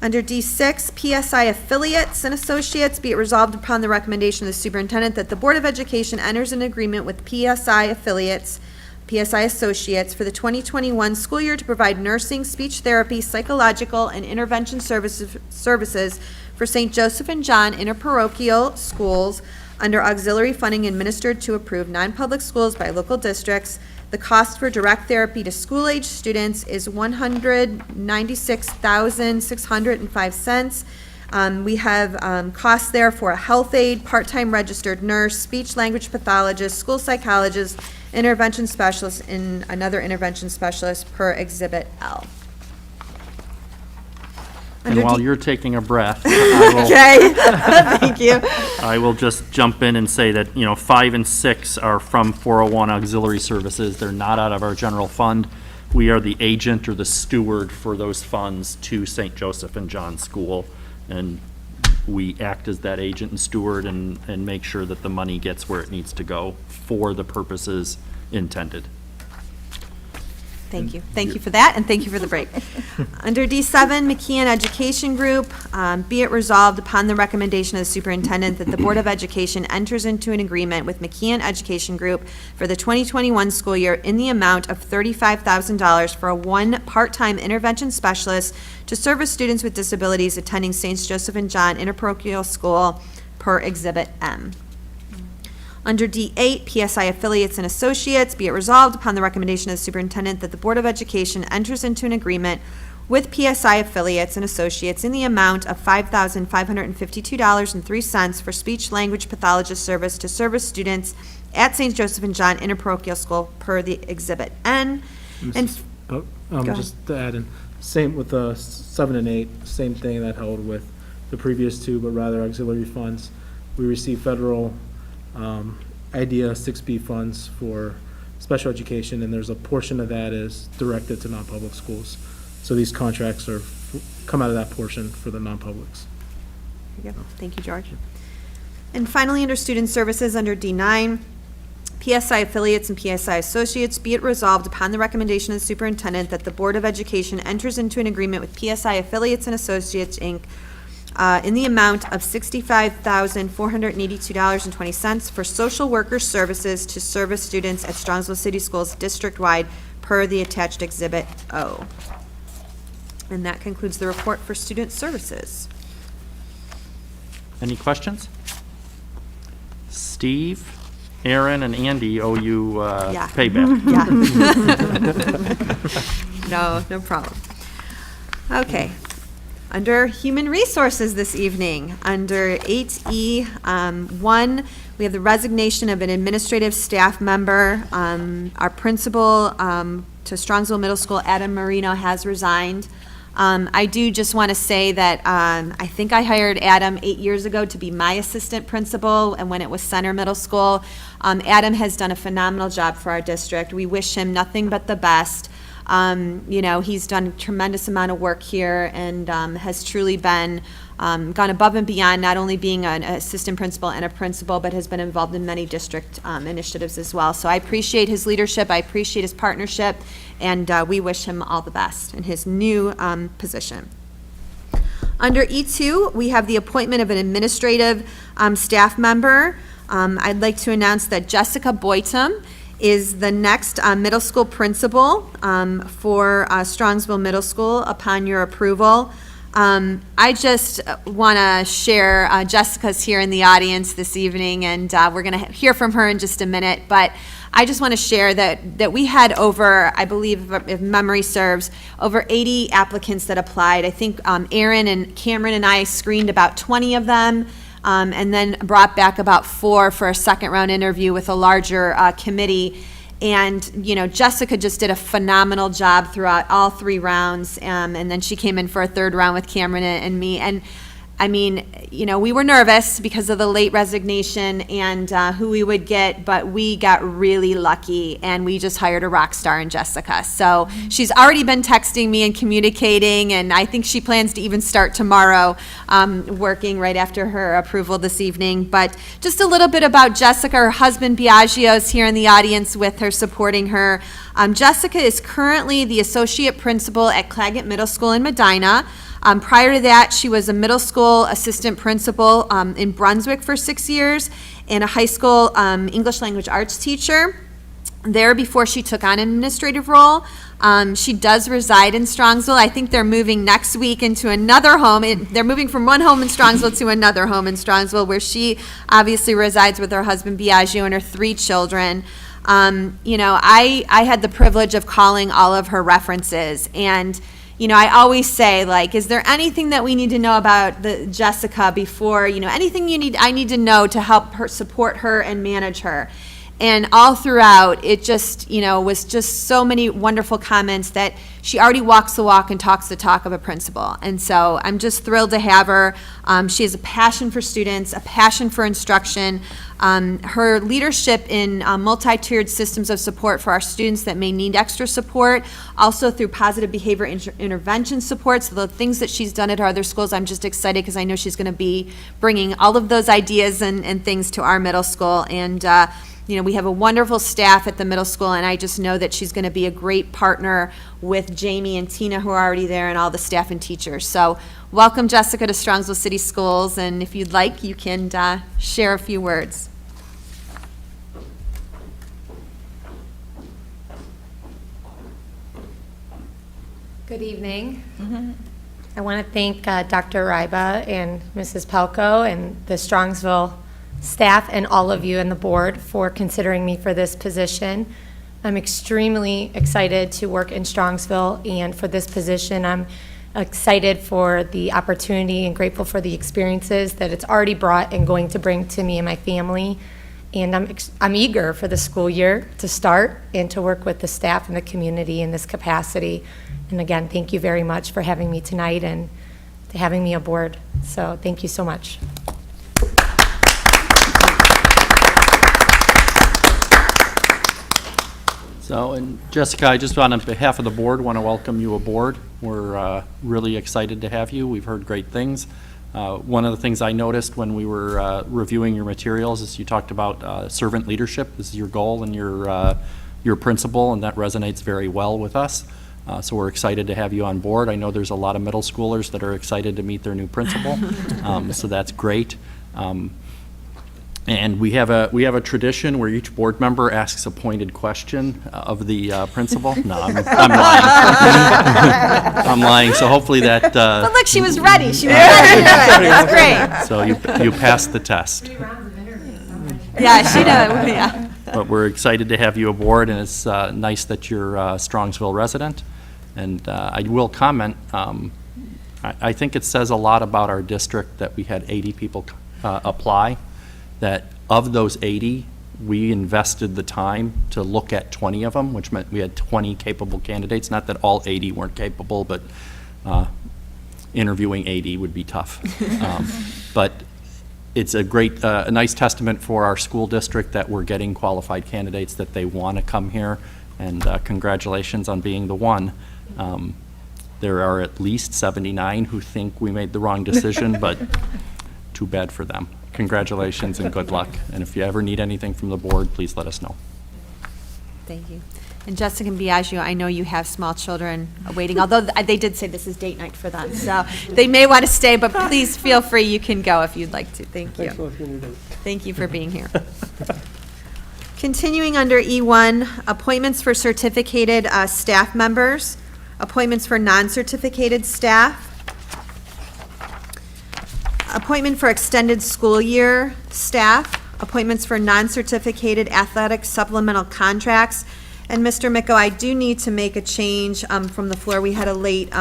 [SPEAKER 6] Under D6, PSI Affiliates and Associates, be it resolved upon the recommendation of the superintendent that the Board of Education enters an agreement with PSI Affiliates, PSI Associates for the 2021 school year to provide nursing, speech therapy, psychological, and intervention services for St. Joseph and John Interparochial Schools under auxiliary funding administered to approved non-public schools by local districts. The cost for direct therapy to school-age students is $196,605. We have costs there for a health aide, part-time registered nurse, speech-language pathologist, school psychologist, intervention specialist, and another intervention specialist per Exhibit L.
[SPEAKER 1] And
[SPEAKER 6] Under
[SPEAKER 1] while
[SPEAKER 6] D-
[SPEAKER 1] you're taking a breath,
[SPEAKER 6] Okay, thank you.
[SPEAKER 1] I will just jump in and say that, 5 and 6 are from 401 auxiliary services. They're not out of our general fund. We are the agent or the steward for those funds to St. Joseph and John School. And we act as that agent and steward and make sure that the money gets where it needs to go for the purposes intended.
[SPEAKER 6] Thank you. Thank you for that, and thank you for the break. Under D7, McKeon Education Group, be it resolved upon the recommendation of the superintendent that the Board of Education enters into an agreement with McKeon Education Group for the 2021 school year in the amount of $35,000 for one part-time intervention specialist to service students with disabilities attending St. Joseph and John Interparochial School per Exhibit M. Under D8, PSI Affiliates and Associates, be it resolved upon the recommendation of the superintendent that the Board of Education enters into an agreement with PSI Affiliates and Associates in the amount of $5,552.03 for speech-language pathologist service to service students at St. Joseph and John Interparochial School per the Exhibit N. And
[SPEAKER 2] But,
[SPEAKER 6] Go ahead.
[SPEAKER 2] just to add in, same with the 7 and 8, same thing that held with the previous two, but rather auxiliary funds. We receive federal IDEA 6B funds for special education, and there's a portion of that is directed to non-public schools. So these contracts come out of that portion for the non-publics.
[SPEAKER 6] There you go. Thank you, George. And finally, under Student Services, under D9, PSI Affiliates and PSI Associates, be it resolved upon the recommendation of the superintendent that the Board of Education enters into an agreement with PSI Affiliates and Associates, Inc., in the amount of $65,482.20 for social worker services to service students at Strongsville City Schools district-wide per the attached Exhibit O. And that concludes the report for Student Services.
[SPEAKER 1] Any questions? Steve, Aaron, and Andy owe you
[SPEAKER 6] Yeah.
[SPEAKER 1] payback.
[SPEAKER 6] Yeah. No problem. Okay. Under Human Resources this evening, under 8E1, we have the resignation of an administrative staff member. Our principal to Strongsville Middle School, Adam Marino, has resigned. I do just want to say that I think I hired Adam 8 years ago to be my assistant principal, and when it was Center Middle School. Adam has done a phenomenal job for our district. We wish him nothing but the best. He's done a tremendous amount of work here and has truly been gone above and beyond, not only being an assistant principal and a principal, but has been involved in many district initiatives as well. So I appreciate his leadership, I appreciate his partnership, and we wish him all the best in his new position. Under E2, we have the appointment of an administrative staff member. I'd like to announce that Jessica Boytum is the next middle school principal for Strongsville Middle School upon your approval. I just want to share, Jessica's here in the audience this evening, and we're going to hear from her in just a minute, but I just want to share that we had over, I believe, if memory serves, over 80 applicants that applied. I think Aaron and Cameron and I screened about 20 of them, and then brought back about 4 for a second round interview with a larger committee. And, Jessica just did a phenomenal job throughout all 3 rounds. And then she came in for a 3rd round with Cameron and me. And I mean, we were nervous because of the late resignation and who we would get, but we got really lucky and we just hired a rock star in Jessica. So she's already been texting me and communicating, and I think she plans to even start tomorrow working right after her approval this evening. But just a little bit about Jessica. Her husband Biagio is here in the audience with her, supporting her. Jessica is currently the associate principal at Claggett Middle School in Medina. Prior to that, she was a middle school assistant principal in Brunswick for 6 years and a high school English language arts teacher there before she took on an administrative role. She does reside in Strongsville. I think they're moving next week into another home. They're moving from one home in Strongsville to another home in Strongsville, where she obviously resides with her husband Biagio and her 3 children. You know, I had the privilege of calling all of her references, and, you know, I always say, like, is there anything that we need to know about Jessica before, you know, anything I need to know to help her, support her and manage her? And all throughout, it just, you know, was just so many wonderful comments that she already walks the walk and talks the talk of a principal. And so I'm just thrilled to have her. She has a passion for students, a passion for instruction. Her leadership in multi-tiered systems of support for our students that may need extra support, also through positive behavior intervention support. So the things that she's done at our other schools, I'm just excited because I know she's going to be bringing all of those ideas and things to our middle school. And you know, we have a wonderful staff at the middle school, and I just know that she's going to be a great partner with Jamie and Tina, who are already there, and all the staff and teachers. So welcome, Jessica, to Strongsville City Schools, and if you'd like, you can share a few words.
[SPEAKER 7] Good evening. I want to thank Dr. Ryba and Mrs. Pelko and the Strongsville staff and all of you and the board for considering me for this position. I'm extremely excited to work in Strongsville, and for this position, I'm excited for the opportunity and grateful for the experiences that it's already brought and going to bring to me and my family. And I'm eager for the school year to start and to work with the staff and the community in this capacity. And again, thank you very much for having me tonight and to having me aboard. So thank you so much.
[SPEAKER 1] So, and Jessica, I just on behalf of the board want to welcome you aboard. We're really excited to have you. We've heard great things. One of the things I noticed when we were reviewing your materials is you talked about servant leadership. This is your goal and your principle, and that resonates very well with us. So we're excited to have you on board. I know there's a lot of middle schoolers that are excited to meet their new principal, so that's great. And we have a tradition where each board member asks a pointed question of the principal. No, I'm lying. I'm lying. So hopefully that.
[SPEAKER 6] But look, she was ready. She was ready to do it. That's great.
[SPEAKER 1] So you passed the test.
[SPEAKER 6] Yeah, she knows. Yeah.
[SPEAKER 1] But we're excited to have you aboard, and it's nice that you're a Strongsville resident. And I will comment. I think it says a lot about our district that we had 80 people apply. That of those 80, we invested the time to look at 20 of them, which meant we had 20 capable candidates. Not that all 80 weren't capable, but interviewing 80 would be tough. But it's a great, a nice testament for our school district that we're getting qualified candidates, that they want to come here, and congratulations on being the one. There are at least 79 who think we made the wrong decision, but too bad for them. Congratulations and good luck. And if you ever need anything from the board, please let us know.
[SPEAKER 6] Thank you. And Jessica and Biagio, I know you have small children waiting, although they did say this is date night for them, so they may want to stay, but please feel free. You can go if you'd like to. Thank you. Thank you for being here. Continuing under E1, appointments for certificated staff members, appointments for non-certificated staff, appointment for extended school year staff, appointments for non-certificated athletic supplemental contracts. And Mr. Micko, I do need to make a change from the floor. We had a late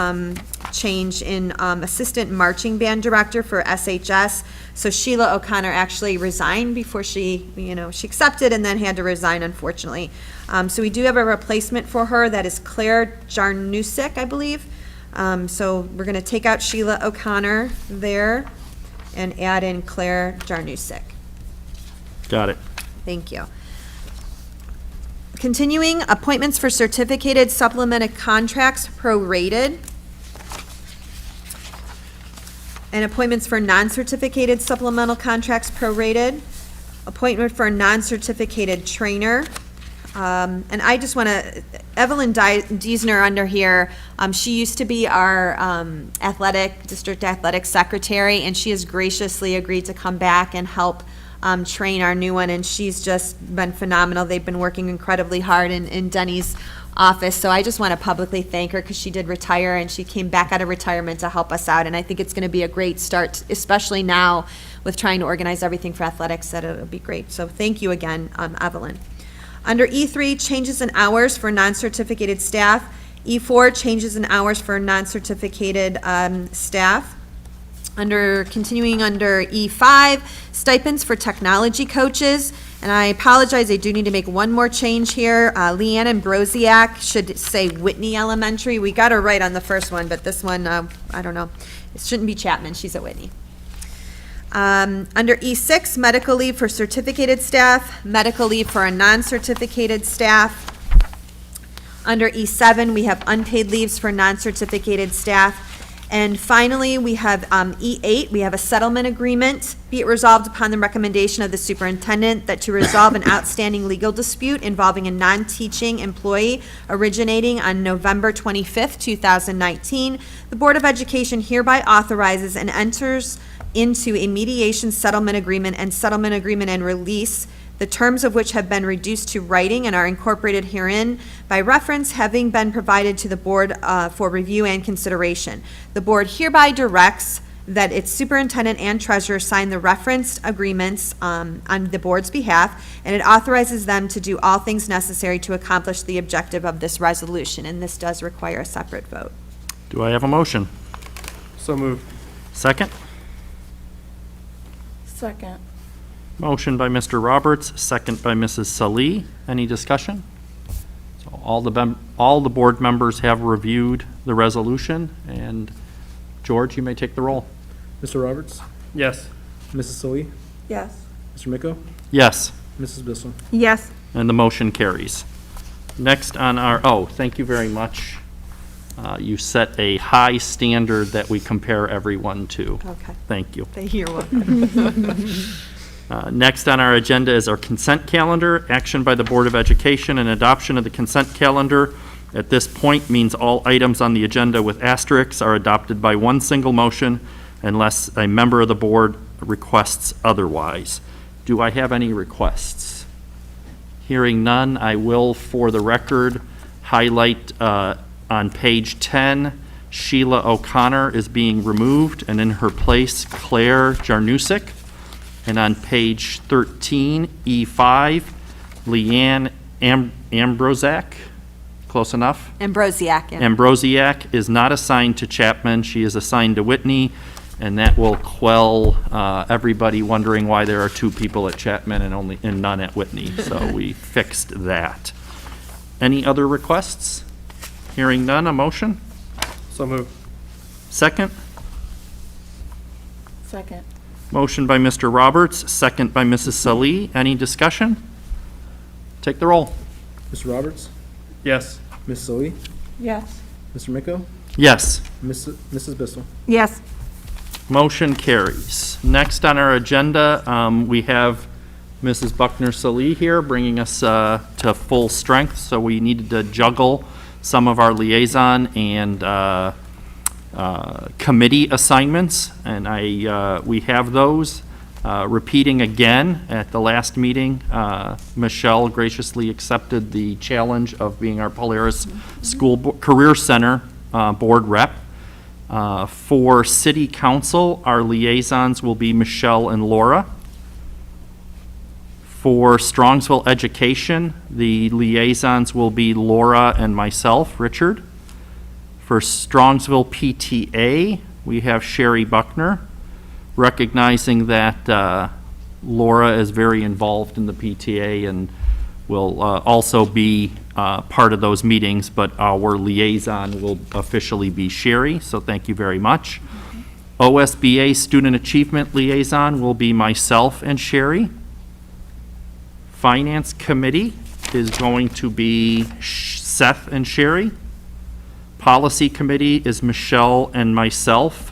[SPEAKER 6] change in assistant marching band director for SHS. So Sheila O'Connor actually resigned before she accepted and then had to resign, unfortunately. So we do have a replacement for her. That is Claire Jarnusik, I believe. So we're going to take out Sheila O'Connor there and add in Claire Jarnusik.
[SPEAKER 1] Got it.
[SPEAKER 6] Thank you. Continuing, appointments for certificated supplemented contracts prorated. And appointments for non-certificated supplemental contracts prorated. Appointment for a non-certificated trainer. And I just want to, Evelyn Diesner under here, she used to be our district athletic secretary, and she has graciously agreed to come back and help train our new one, and she's just been phenomenal. They've been working incredibly hard in Denny's office, so I just want to publicly thank her because she did retire, and she came back out of retirement to help us out, and I think it's going to be a great start, especially now with trying to organize everything for athletics, that it'll be great. So thank you again, Evelyn. Under E3, changes in hours for non-certificated staff. E4, changes in hours for non-certificated staff. Continuing under E5, stipends for technology coaches. And I apologize, I do need to make one more change here. Leanne Ambrosiak should say Whitney Elementary. We got her right on the first one, but this one, I don't know. It shouldn't be Chapman, she's at Whitney. Under E6, medical leave for certificated staff, medical leave for a non-certificated staff. Under E7, we have unpaid leaves for non-certificated staff. And finally, we have E8, we have a settlement agreement. Be it resolved upon the recommendation of the superintendent that to resolve an outstanding legal dispute involving a non-teaching employee originating on November 25th, 2019, the Board of Education hereby authorizes and enters into a mediation settlement agreement and release, the terms of which have been reduced to writing and are incorporated herein by reference having been provided to the board for review and consideration. The board hereby directs that its superintendent and treasurer sign the referenced agreements on the board's behalf, and it authorizes them to do all things necessary to accomplish the objective of this resolution, and this does require a separate vote.
[SPEAKER 1] Do I have a motion?
[SPEAKER 4] So moved.
[SPEAKER 1] Second?
[SPEAKER 3] Second.
[SPEAKER 1] Motion by Mr. Roberts, second by Mrs. Salee. Any discussion? So all the board members have reviewed the resolution, and George, you may take the roll.
[SPEAKER 2] Mr. Roberts?
[SPEAKER 4] Yes.
[SPEAKER 2] Mrs. Solie?
[SPEAKER 3] Yes.
[SPEAKER 2] Mr. Miko?
[SPEAKER 1] Yes,
[SPEAKER 2] Mrs. Bissell?
[SPEAKER 3] Yes.
[SPEAKER 1] and the motion carries. Next on our, thank you very much. You set a high standard that we compare everyone to.
[SPEAKER 6] Okay.
[SPEAKER 1] Thank you.
[SPEAKER 6] You're welcome.
[SPEAKER 1] Next on our agenda is our consent calendar. Action by the Board of Education and adoption of the consent calendar at this point means all items on the agenda with asterisks are adopted by one single motion unless a member of the board requests otherwise. Do I have any requests? Hearing none, I will, for the record, highlight on page 10, Sheila O'Connor is being removed, and in her place, Claire Jarnusik. And on page 13, E5, Leanne Ambrosiak, close enough?
[SPEAKER 6] Ambrosiak. yeah.
[SPEAKER 1] Ambrosiak is not assigned to Chapman, she is assigned to Whitney, and that will quell everybody wondering why there are two people at Chapman and none at Whitney. So we fixed that. Any other requests? Hearing none, a motion?
[SPEAKER 4] So moved.
[SPEAKER 1] Second?
[SPEAKER 3] Second.
[SPEAKER 1] Motion by Mr. Roberts, second by Mrs. Salee. Any discussion? Take the roll.
[SPEAKER 2] Mr. Roberts?
[SPEAKER 4] Yes.
[SPEAKER 2] Mrs. Solie?
[SPEAKER 3] Yes.
[SPEAKER 2] Mr. Miko?
[SPEAKER 1] Yes.
[SPEAKER 2] Mrs. Bissell?
[SPEAKER 3] Yes.
[SPEAKER 1] Motion carries. Next on our agenda, we have Mrs. Buckner Salee here, bringing us to full strength. So we needed to juggle some of our liaison and committee assignments, and we have those. Repeating again, at the last meeting, Michelle graciously accepted the challenge of being our Polaris School Career Center board rep. For City Council, our liaisons will be Michelle and Laura. For Strongsville Education, the liaisons will be Laura and myself, Richard. For Strongsville PTA, we have Sherry Buckner, recognizing that Laura is very involved in the PTA and will also be part of those meetings, but our liaison will officially be Sherry, so thank you very much. OSBA Student Achievement Liaison will be myself and Sherry. Finance Committee is going to be Seth and Sherry. Policy Committee is Michelle and myself.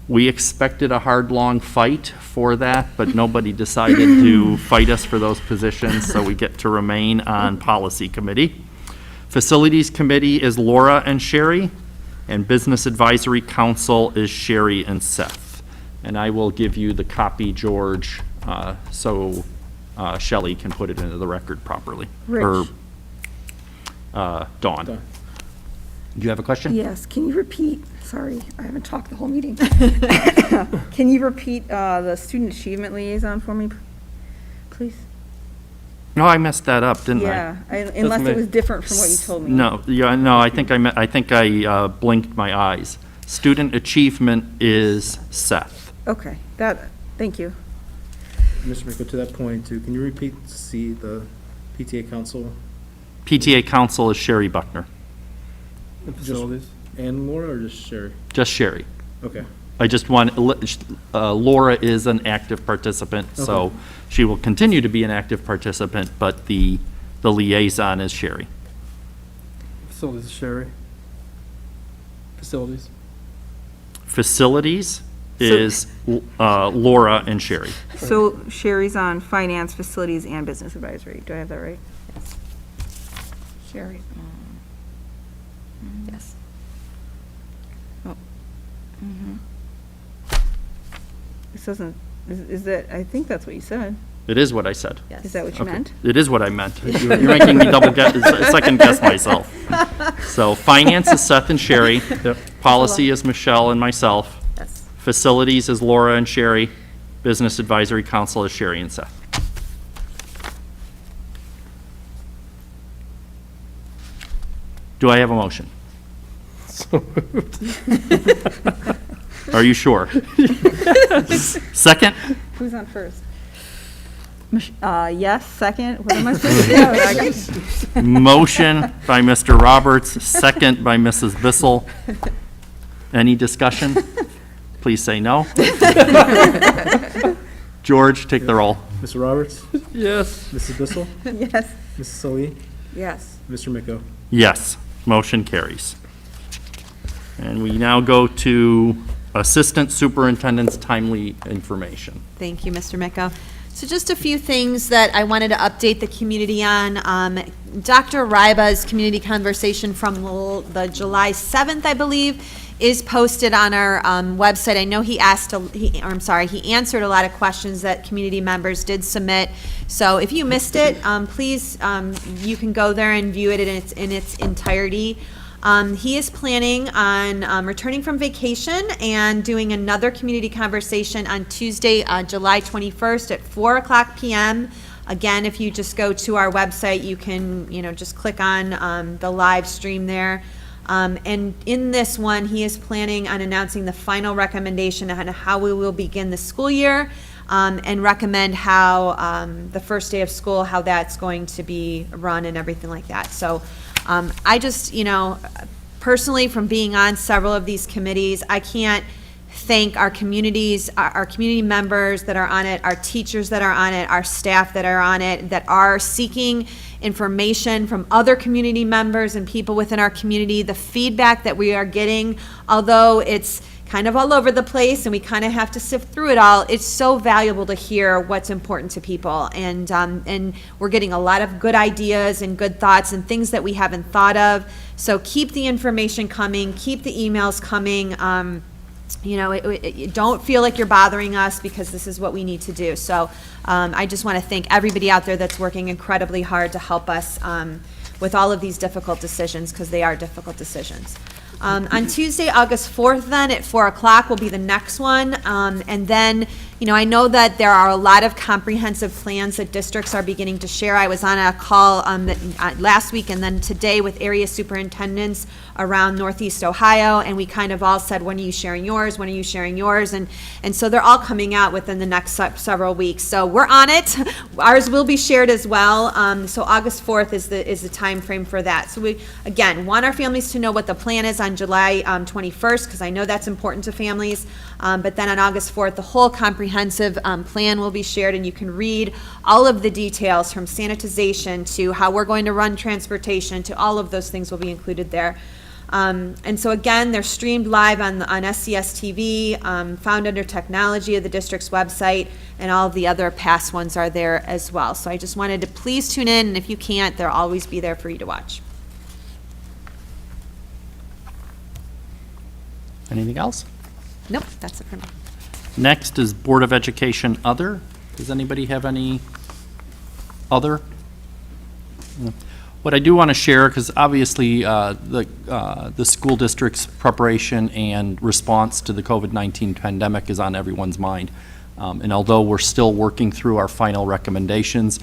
[SPEAKER 1] We expected a hard, long fight for that, but nobody decided to fight us for those positions, so we get to remain on Policy Committee. Facilities Committee is Laura and Sherry, and Business Advisory Council is Sherry and Seth. And I will give you the copy, George, so Shelley can put it into the record properly.
[SPEAKER 3] Rich.
[SPEAKER 1] Or Dawn. Do you have a question?
[SPEAKER 3] Yes, can you repeat, sorry, I haven't talked the whole meeting. Can you repeat the student achievement liaison for me, please?
[SPEAKER 1] No, I messed that up, didn't I?
[SPEAKER 3] Yeah, unless
[SPEAKER 4] me.
[SPEAKER 3] it was different from what you told me.
[SPEAKER 1] No, yeah, no, I think I blinked my eyes. Student achievement is Seth.
[SPEAKER 3] Okay, thank you.
[SPEAKER 2] Mr. Miko, to that point too, can you repeat C, the PTA council
[SPEAKER 1] PTA council is Sherry Buckner,
[SPEAKER 4] And facilities.
[SPEAKER 2] and Laura, or just Sherry?
[SPEAKER 1] just Sherry.
[SPEAKER 2] Okay.
[SPEAKER 1] I just want, Laura is an active participant, so
[SPEAKER 2] Okay.
[SPEAKER 1] she will continue to be an active participant, but the liaison is Sherry.
[SPEAKER 4] Facilities is Sherry. Facilities.
[SPEAKER 1] Facilities is Laura and Sherry.
[SPEAKER 3] So Sherry's on finance, facilities, and business advisory. Do I have that right? Sherry.
[SPEAKER 6] Yes.
[SPEAKER 3] This doesn't, is that, I think that's what you said.
[SPEAKER 1] It is what I said.
[SPEAKER 6] Yes.
[SPEAKER 3] Is that what you
[SPEAKER 1] Okay.
[SPEAKER 3] meant?
[SPEAKER 1] It is what I meant. You're making me second guess myself. So finance is Seth and Sherry. Policy is Michelle and myself.
[SPEAKER 6] Yes.
[SPEAKER 1] Facilities is Laura and Sherry. Business Advisory Council is Sherry and Seth. Do I have a motion? Are you sure? Second?
[SPEAKER 3] Who's on first? Yes, second. What am I supposed to do? I got-
[SPEAKER 1] Motion by Mr. Roberts, second by Mrs. Bissell. Any discussion? Please say no. George, take the roll.
[SPEAKER 2] Mr. Roberts,
[SPEAKER 4] Yes.
[SPEAKER 2] Mrs. Bissell,
[SPEAKER 3] Yes.
[SPEAKER 2] Mrs. Salee,
[SPEAKER 3] Yes.
[SPEAKER 2] Mr. Miko.
[SPEAKER 1] Yes, motion carries. And we now go to Assistant Superintendent's timely information.
[SPEAKER 6] Thank you, Mr. Miko. So just a few things that I wanted to update the community on. Dr. Ryba's community conversation from the July 7th, I believe, is posted on our website. I know he answered a lot of questions that community members did submit. So if you missed it, please, you can go there and view it in its entirety. He is planning on returning from vacation and doing another community conversation on Tuesday, July 21st at 4 o'clock p.m. Again, if you just go to our website, you can, just click on the live stream there. And in this one, he is planning on announcing the final recommendation on how we will begin the school year, and recommend how the first day of school, how that's going to be run and everything like that. So I just, personally, from being on several of these committees, I can't thank our communities, our community members that are on it, our teachers that are on it, our staff that are on it, that are seeking information from other community members and people within our community. The feedback that we are getting, although it's kind of all over the place and we kind of have to sift through it all, it's so valuable to hear what's important to people. And we're getting a lot of good ideas and good thoughts and things that we haven't thought of. So keep the information coming, keep the emails coming. Don't feel like you're bothering us, because this is what we need to do. So I just want to thank everybody out there that's working incredibly hard to help us with all of these difficult decisions, because they are difficult decisions. On Tuesday, August 4th, then, at 4 o'clock will be the next one. And then, I know that there are a lot of comprehensive plans that districts are beginning to share. I was on a call last week and then today with area superintendents around Northeast Ohio, and we kind of all said, when are you sharing yours? When are you sharing yours? And so they're all coming out within the next several weeks. So we're on it. Ours will be shared as well. So August 4th is the time frame for that. So we, again, want our families to know what the plan is on July 21st, because I know that's important to families. But then on August 4th, the whole comprehensive plan will be shared, and you can read all of the details from sanitization to how we're going to run transportation to all of those things will be included there. And so again, they're streamed live on SCS TV, found under technology of the district's website, and all of the other past ones are there as well. So I just wanted to please tune in, and if you can't, they'll always be there for you to watch.
[SPEAKER 1] Anything else?
[SPEAKER 6] Nope, that's it for me.
[SPEAKER 1] Next is Board of Education Other. Does anybody have any other? No. What I do want to share, because obviously the school district's preparation and response to the COVID-19 pandemic is on everyone's mind. And although we're still working through our final recommendations,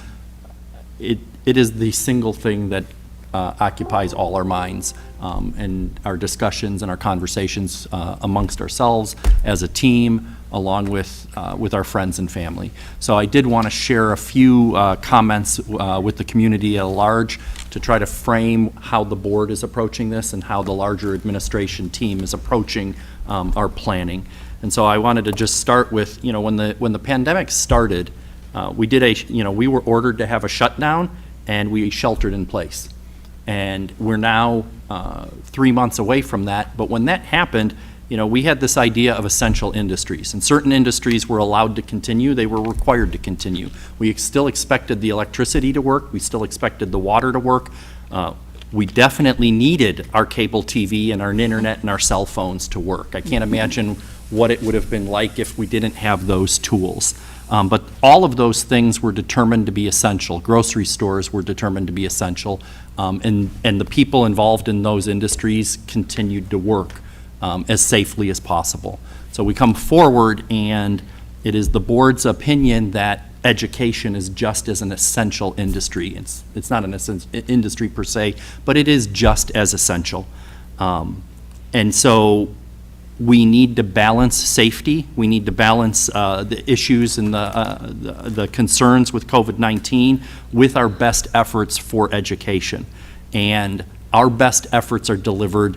[SPEAKER 1] it is the single thing that occupies all our minds, and our discussions and our conversations amongst ourselves as a team, along with our friends and family. So I did want to share a few comments with the community at large to try to frame how the board is approaching this and how the larger administration team is approaching our planning. And so I wanted to just start with, when the pandemic started, we were ordered to have a shutdown, and we sheltered in place. And we're now 3 months away from that. But when that happened, we had this idea of essential industries. And certain industries were allowed to continue. They were required to continue. We still expected the electricity to work. We still expected the water to work. We definitely needed our cable TV and our internet and our cell phones to work. I can't imagine what it would have been like if we didn't have those tools. But all of those things were determined to be essential. Grocery stores were determined to be essential, and the people involved in those industries continued to work as safely as possible. So we come forward, and it is the board's opinion that education is just as an essential industry. It's not an industry per se, but it is just as essential. And so we need to balance safety. We need to balance the issues and the concerns with COVID-19 with our best efforts for education. And our best efforts are delivered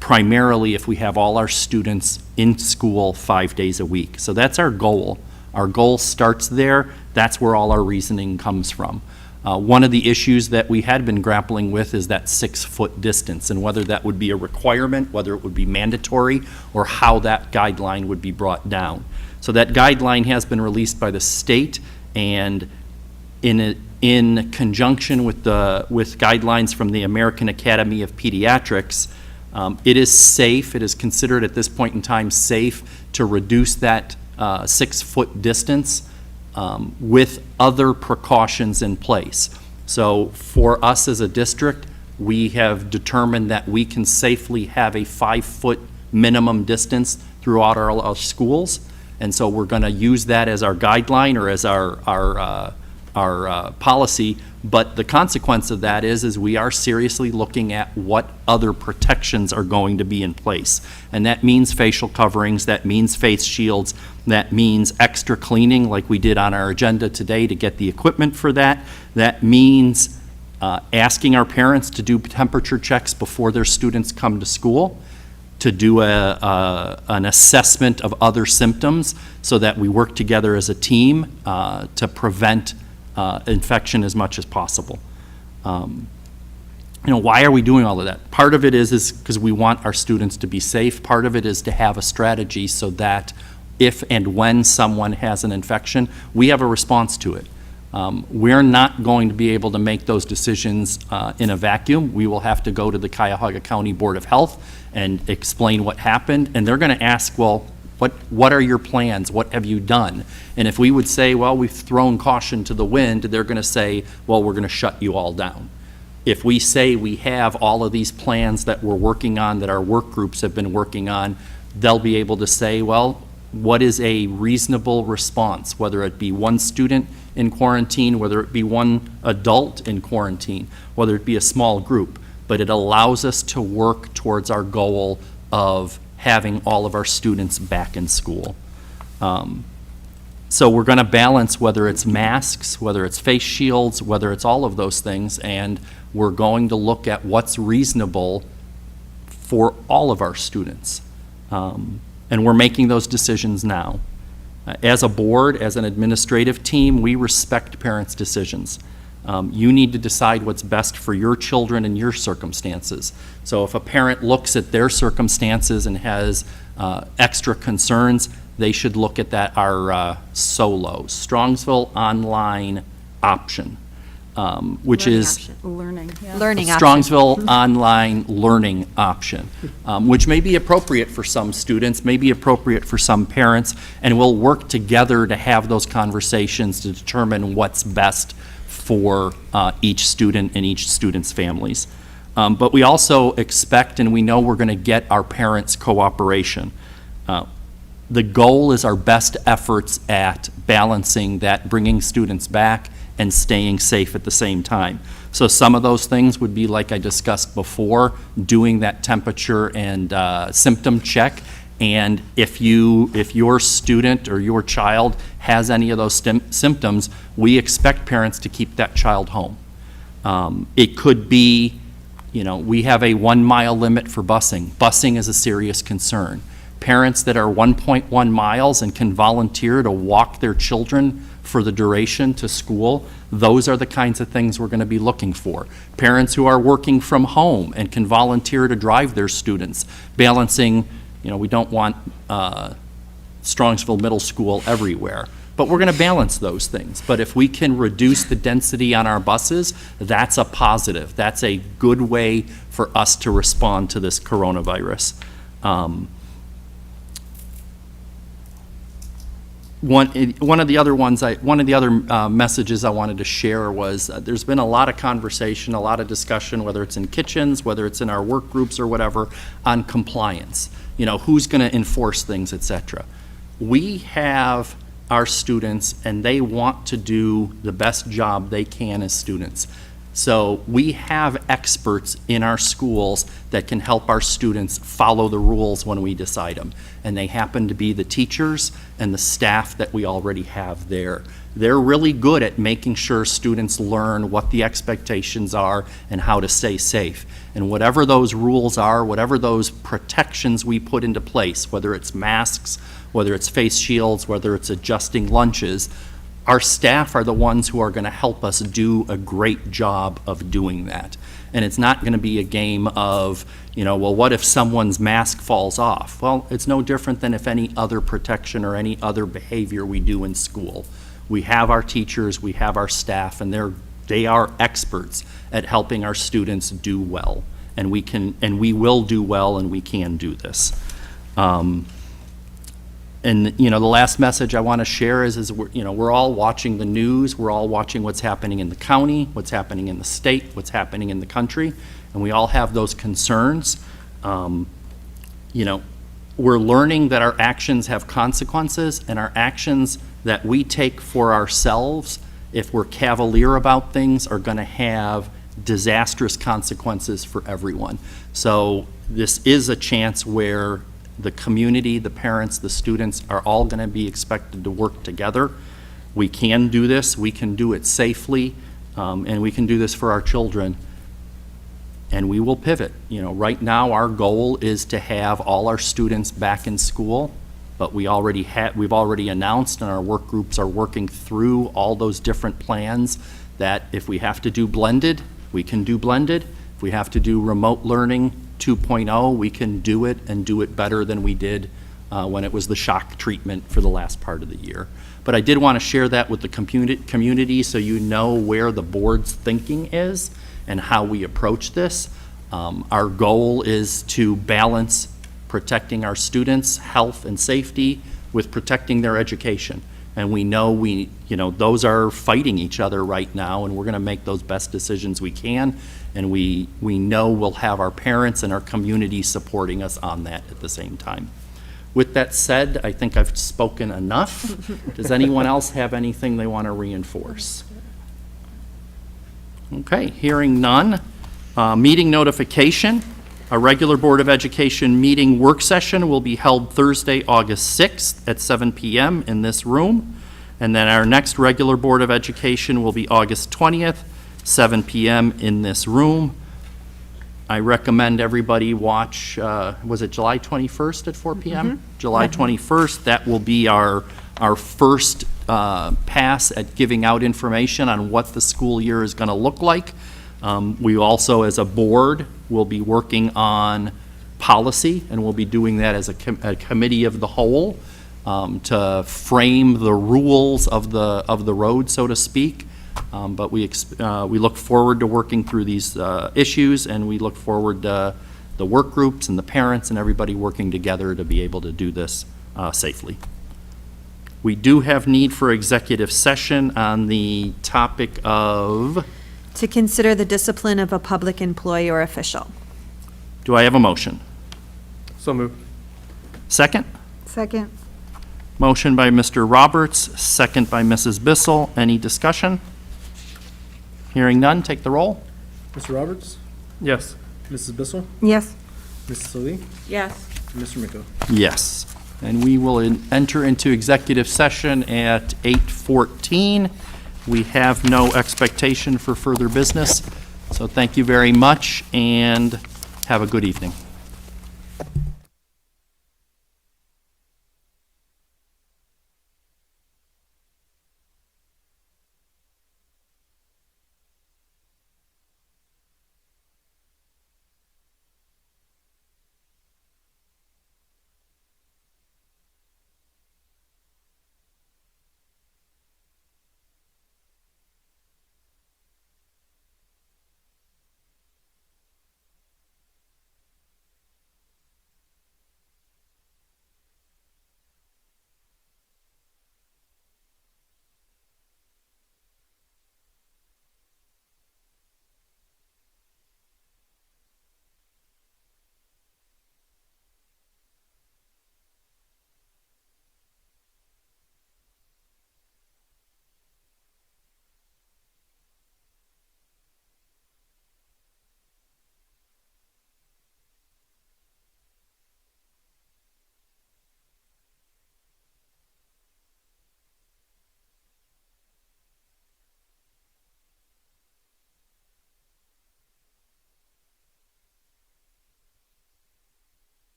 [SPEAKER 1] primarily if we have all our students in school 5 days a week. So that's our goal. Our goal starts there. That's where all our reasoning comes from. One of the issues that we had been grappling with is that 6-foot distance, and whether that would be a requirement, whether it would be mandatory, or how that guideline would be brought down. So that guideline has been released by the state, and in conjunction with guidelines from the American Academy of Pediatrics, it is safe, it is considered at this point in time safe to reduce that 6-foot distance with other precautions in place. So for us as a district, we have determined that we can safely have a 5-foot minimum distance throughout our schools. And so we're going to use that as our guideline or as our policy. But the consequence of that is we are seriously looking at what other protections are going to be in place. And that means facial coverings, that means face shields, that means extra cleaning like we did on our agenda today to get the equipment for that. That means asking our parents to do temperature checks before their students come to school, to do an assessment of other symptoms so that we work together as a team to prevent infection as much as possible. Why are we doing all of that? Part of it is because we want our students to be safe. Part of it is to have a strategy so that if and when someone has an infection, we have a response to it. We're not going to be able to make those decisions in a vacuum. We will have to go to the Cuyahoga County Board of Health and explain what happened, and they're going to ask, well, what are your plans? What have you done? And if we would say, well, we've thrown caution to the wind, they're going to say, well, we're going to shut you all down. If we say we have all of these plans that we're working on, that our work groups have been working on, they'll be able to say, well, what is a reasonable response, whether it be one student in quarantine, whether it be one adult in quarantine, whether it be a small group. But it allows us to work towards our goal of having all of our students back in school. So we're going to balance whether it's masks, whether it's face shields, whether it's all of those things, and we're going to look at what's reasonable for all of our students. And we're making those decisions now. As a board, as an administrative team, we respect parents' decisions. You need to decide what's best for your children and your circumstances. So if a parent looks at their circumstances and has extra concerns, they should look at our SOLO, Strongsville Online Option, which is
[SPEAKER 3] Learning, yeah.
[SPEAKER 6] Learning option.
[SPEAKER 1] Strongsville Online Learning Option, which may be appropriate for some students, may be appropriate for some parents, and we'll work together to have those conversations to determine what's best for each student and each student's families. But we also expect and we know we're going to get our parents' cooperation. The goal is our best efforts at balancing that, bringing students back and staying safe at the same time. So some of those things would be, like I discussed before, doing that temperature and symptom check. And if your student or your child has any of those symptoms, we expect parents to keep that child home. It could be, we have a 1 mile limit for busing. Busing is a serious concern. Parents that are 1.1 miles and can volunteer to walk their children for the duration to school, those are the kinds of things we're going to be looking for. Parents who are working from home and can volunteer to drive their students, balancing, we don't want Strongsville Middle School everywhere, but we're going to balance those things. But if we can reduce the density on our buses, that's a positive. That's a good way for us to respond to this coronavirus. One of the other messages I wanted to share was there's been a lot of conversation, a lot of discussion, whether it's in kitchens, whether it's in our work groups or whatever, on compliance. Who's going to enforce things, et cetera. We have our students, and they want to do the best job they can as students. So we have experts in our schools that can help our students follow the rules when we decide them. And they happen to be the teachers and the staff that we already have there. They're really good at making sure students learn what the expectations are and how to stay safe. And whatever those rules are, whatever those protections we put into place, whether it's masks, whether it's face shields, whether it's adjusting lunches, our staff are the ones who are going to help us do a great job of doing that. And it's not going to be a game of, well, what if someone's mask falls off? Well, it's no different than if any other protection or any other behavior we do in school. We have our teachers, we have our staff, and they are experts at helping our students do well. And we will do well, and we can do this. And, the last message I want to share is we're all watching the news. We're all watching what's happening in the county, what's happening in the state, what's happening in the country, and we all have those concerns. We're learning that our actions have consequences, and our actions that we take for ourselves, if we're cavalier about things, are going to have disastrous consequences for everyone. So this is a chance where the community, the parents, the students are all going to be expected to work together. We can do this, we can do it safely, and we can do this for our children, and we will pivot. Right now our goal is to have all our students back in school, but we've already announced, and our work groups are working through all those different plans, that if we have to do blended, we can do blended. If we have to do remote learning 2.0, we can do it and do it better than we did when it was the shock treatment for the last part of the year. But I did want to share that with the community so you know where the board's thinking is and how we approach this. Our goal is to balance protecting our students' health and safety with protecting their education. And we know those are fighting each other right now, and we're going to make those best decisions we can. And we know we'll have our parents and our community supporting us on that at the same time. With that said, I think I've spoken enough. Does anyone else have anything they want to reinforce? Okay, hearing none. Meeting notification. A regular Board of Education meeting work session will be held Thursday, August 6th at 7 p.m. in this room. And then our next regular Board of Education will be August 20th, 7 p.m. in this room. I recommend everybody watch, was it July 21st at 4 p.m.? Mm-hmm. July 21st, that will be our first pass at giving out information on what the school year is going to look like. We also, as a board, will be working on policy, and we'll be doing that as a committee of the whole to frame the rules of the road, so to speak. But we look forward to working through these issues, and we look forward to the work groups and the parents and everybody working together to be able to do this safely. We do have need for executive session on the topic of...
[SPEAKER 6] To consider the discipline of a public employee or official.
[SPEAKER 1] Do I have a motion?
[SPEAKER 4] So moved.
[SPEAKER 1] Second?
[SPEAKER 3] Second.
[SPEAKER 1] Motion by Mr. Roberts, second by Mrs. Bissell. Any discussion? Hearing none, take the roll.
[SPEAKER 2] Mr. Roberts?
[SPEAKER 4] Yes.
[SPEAKER 2] Mrs. Bissell?
[SPEAKER 3] Yes.
[SPEAKER 2] Mrs. Solis?
[SPEAKER 3] Yes.
[SPEAKER 2] And Mr. Miko?
[SPEAKER 1] Yes. And we will enter into executive session at 8:14. We have no expectation for further business, so thank you very much, and have a good evening.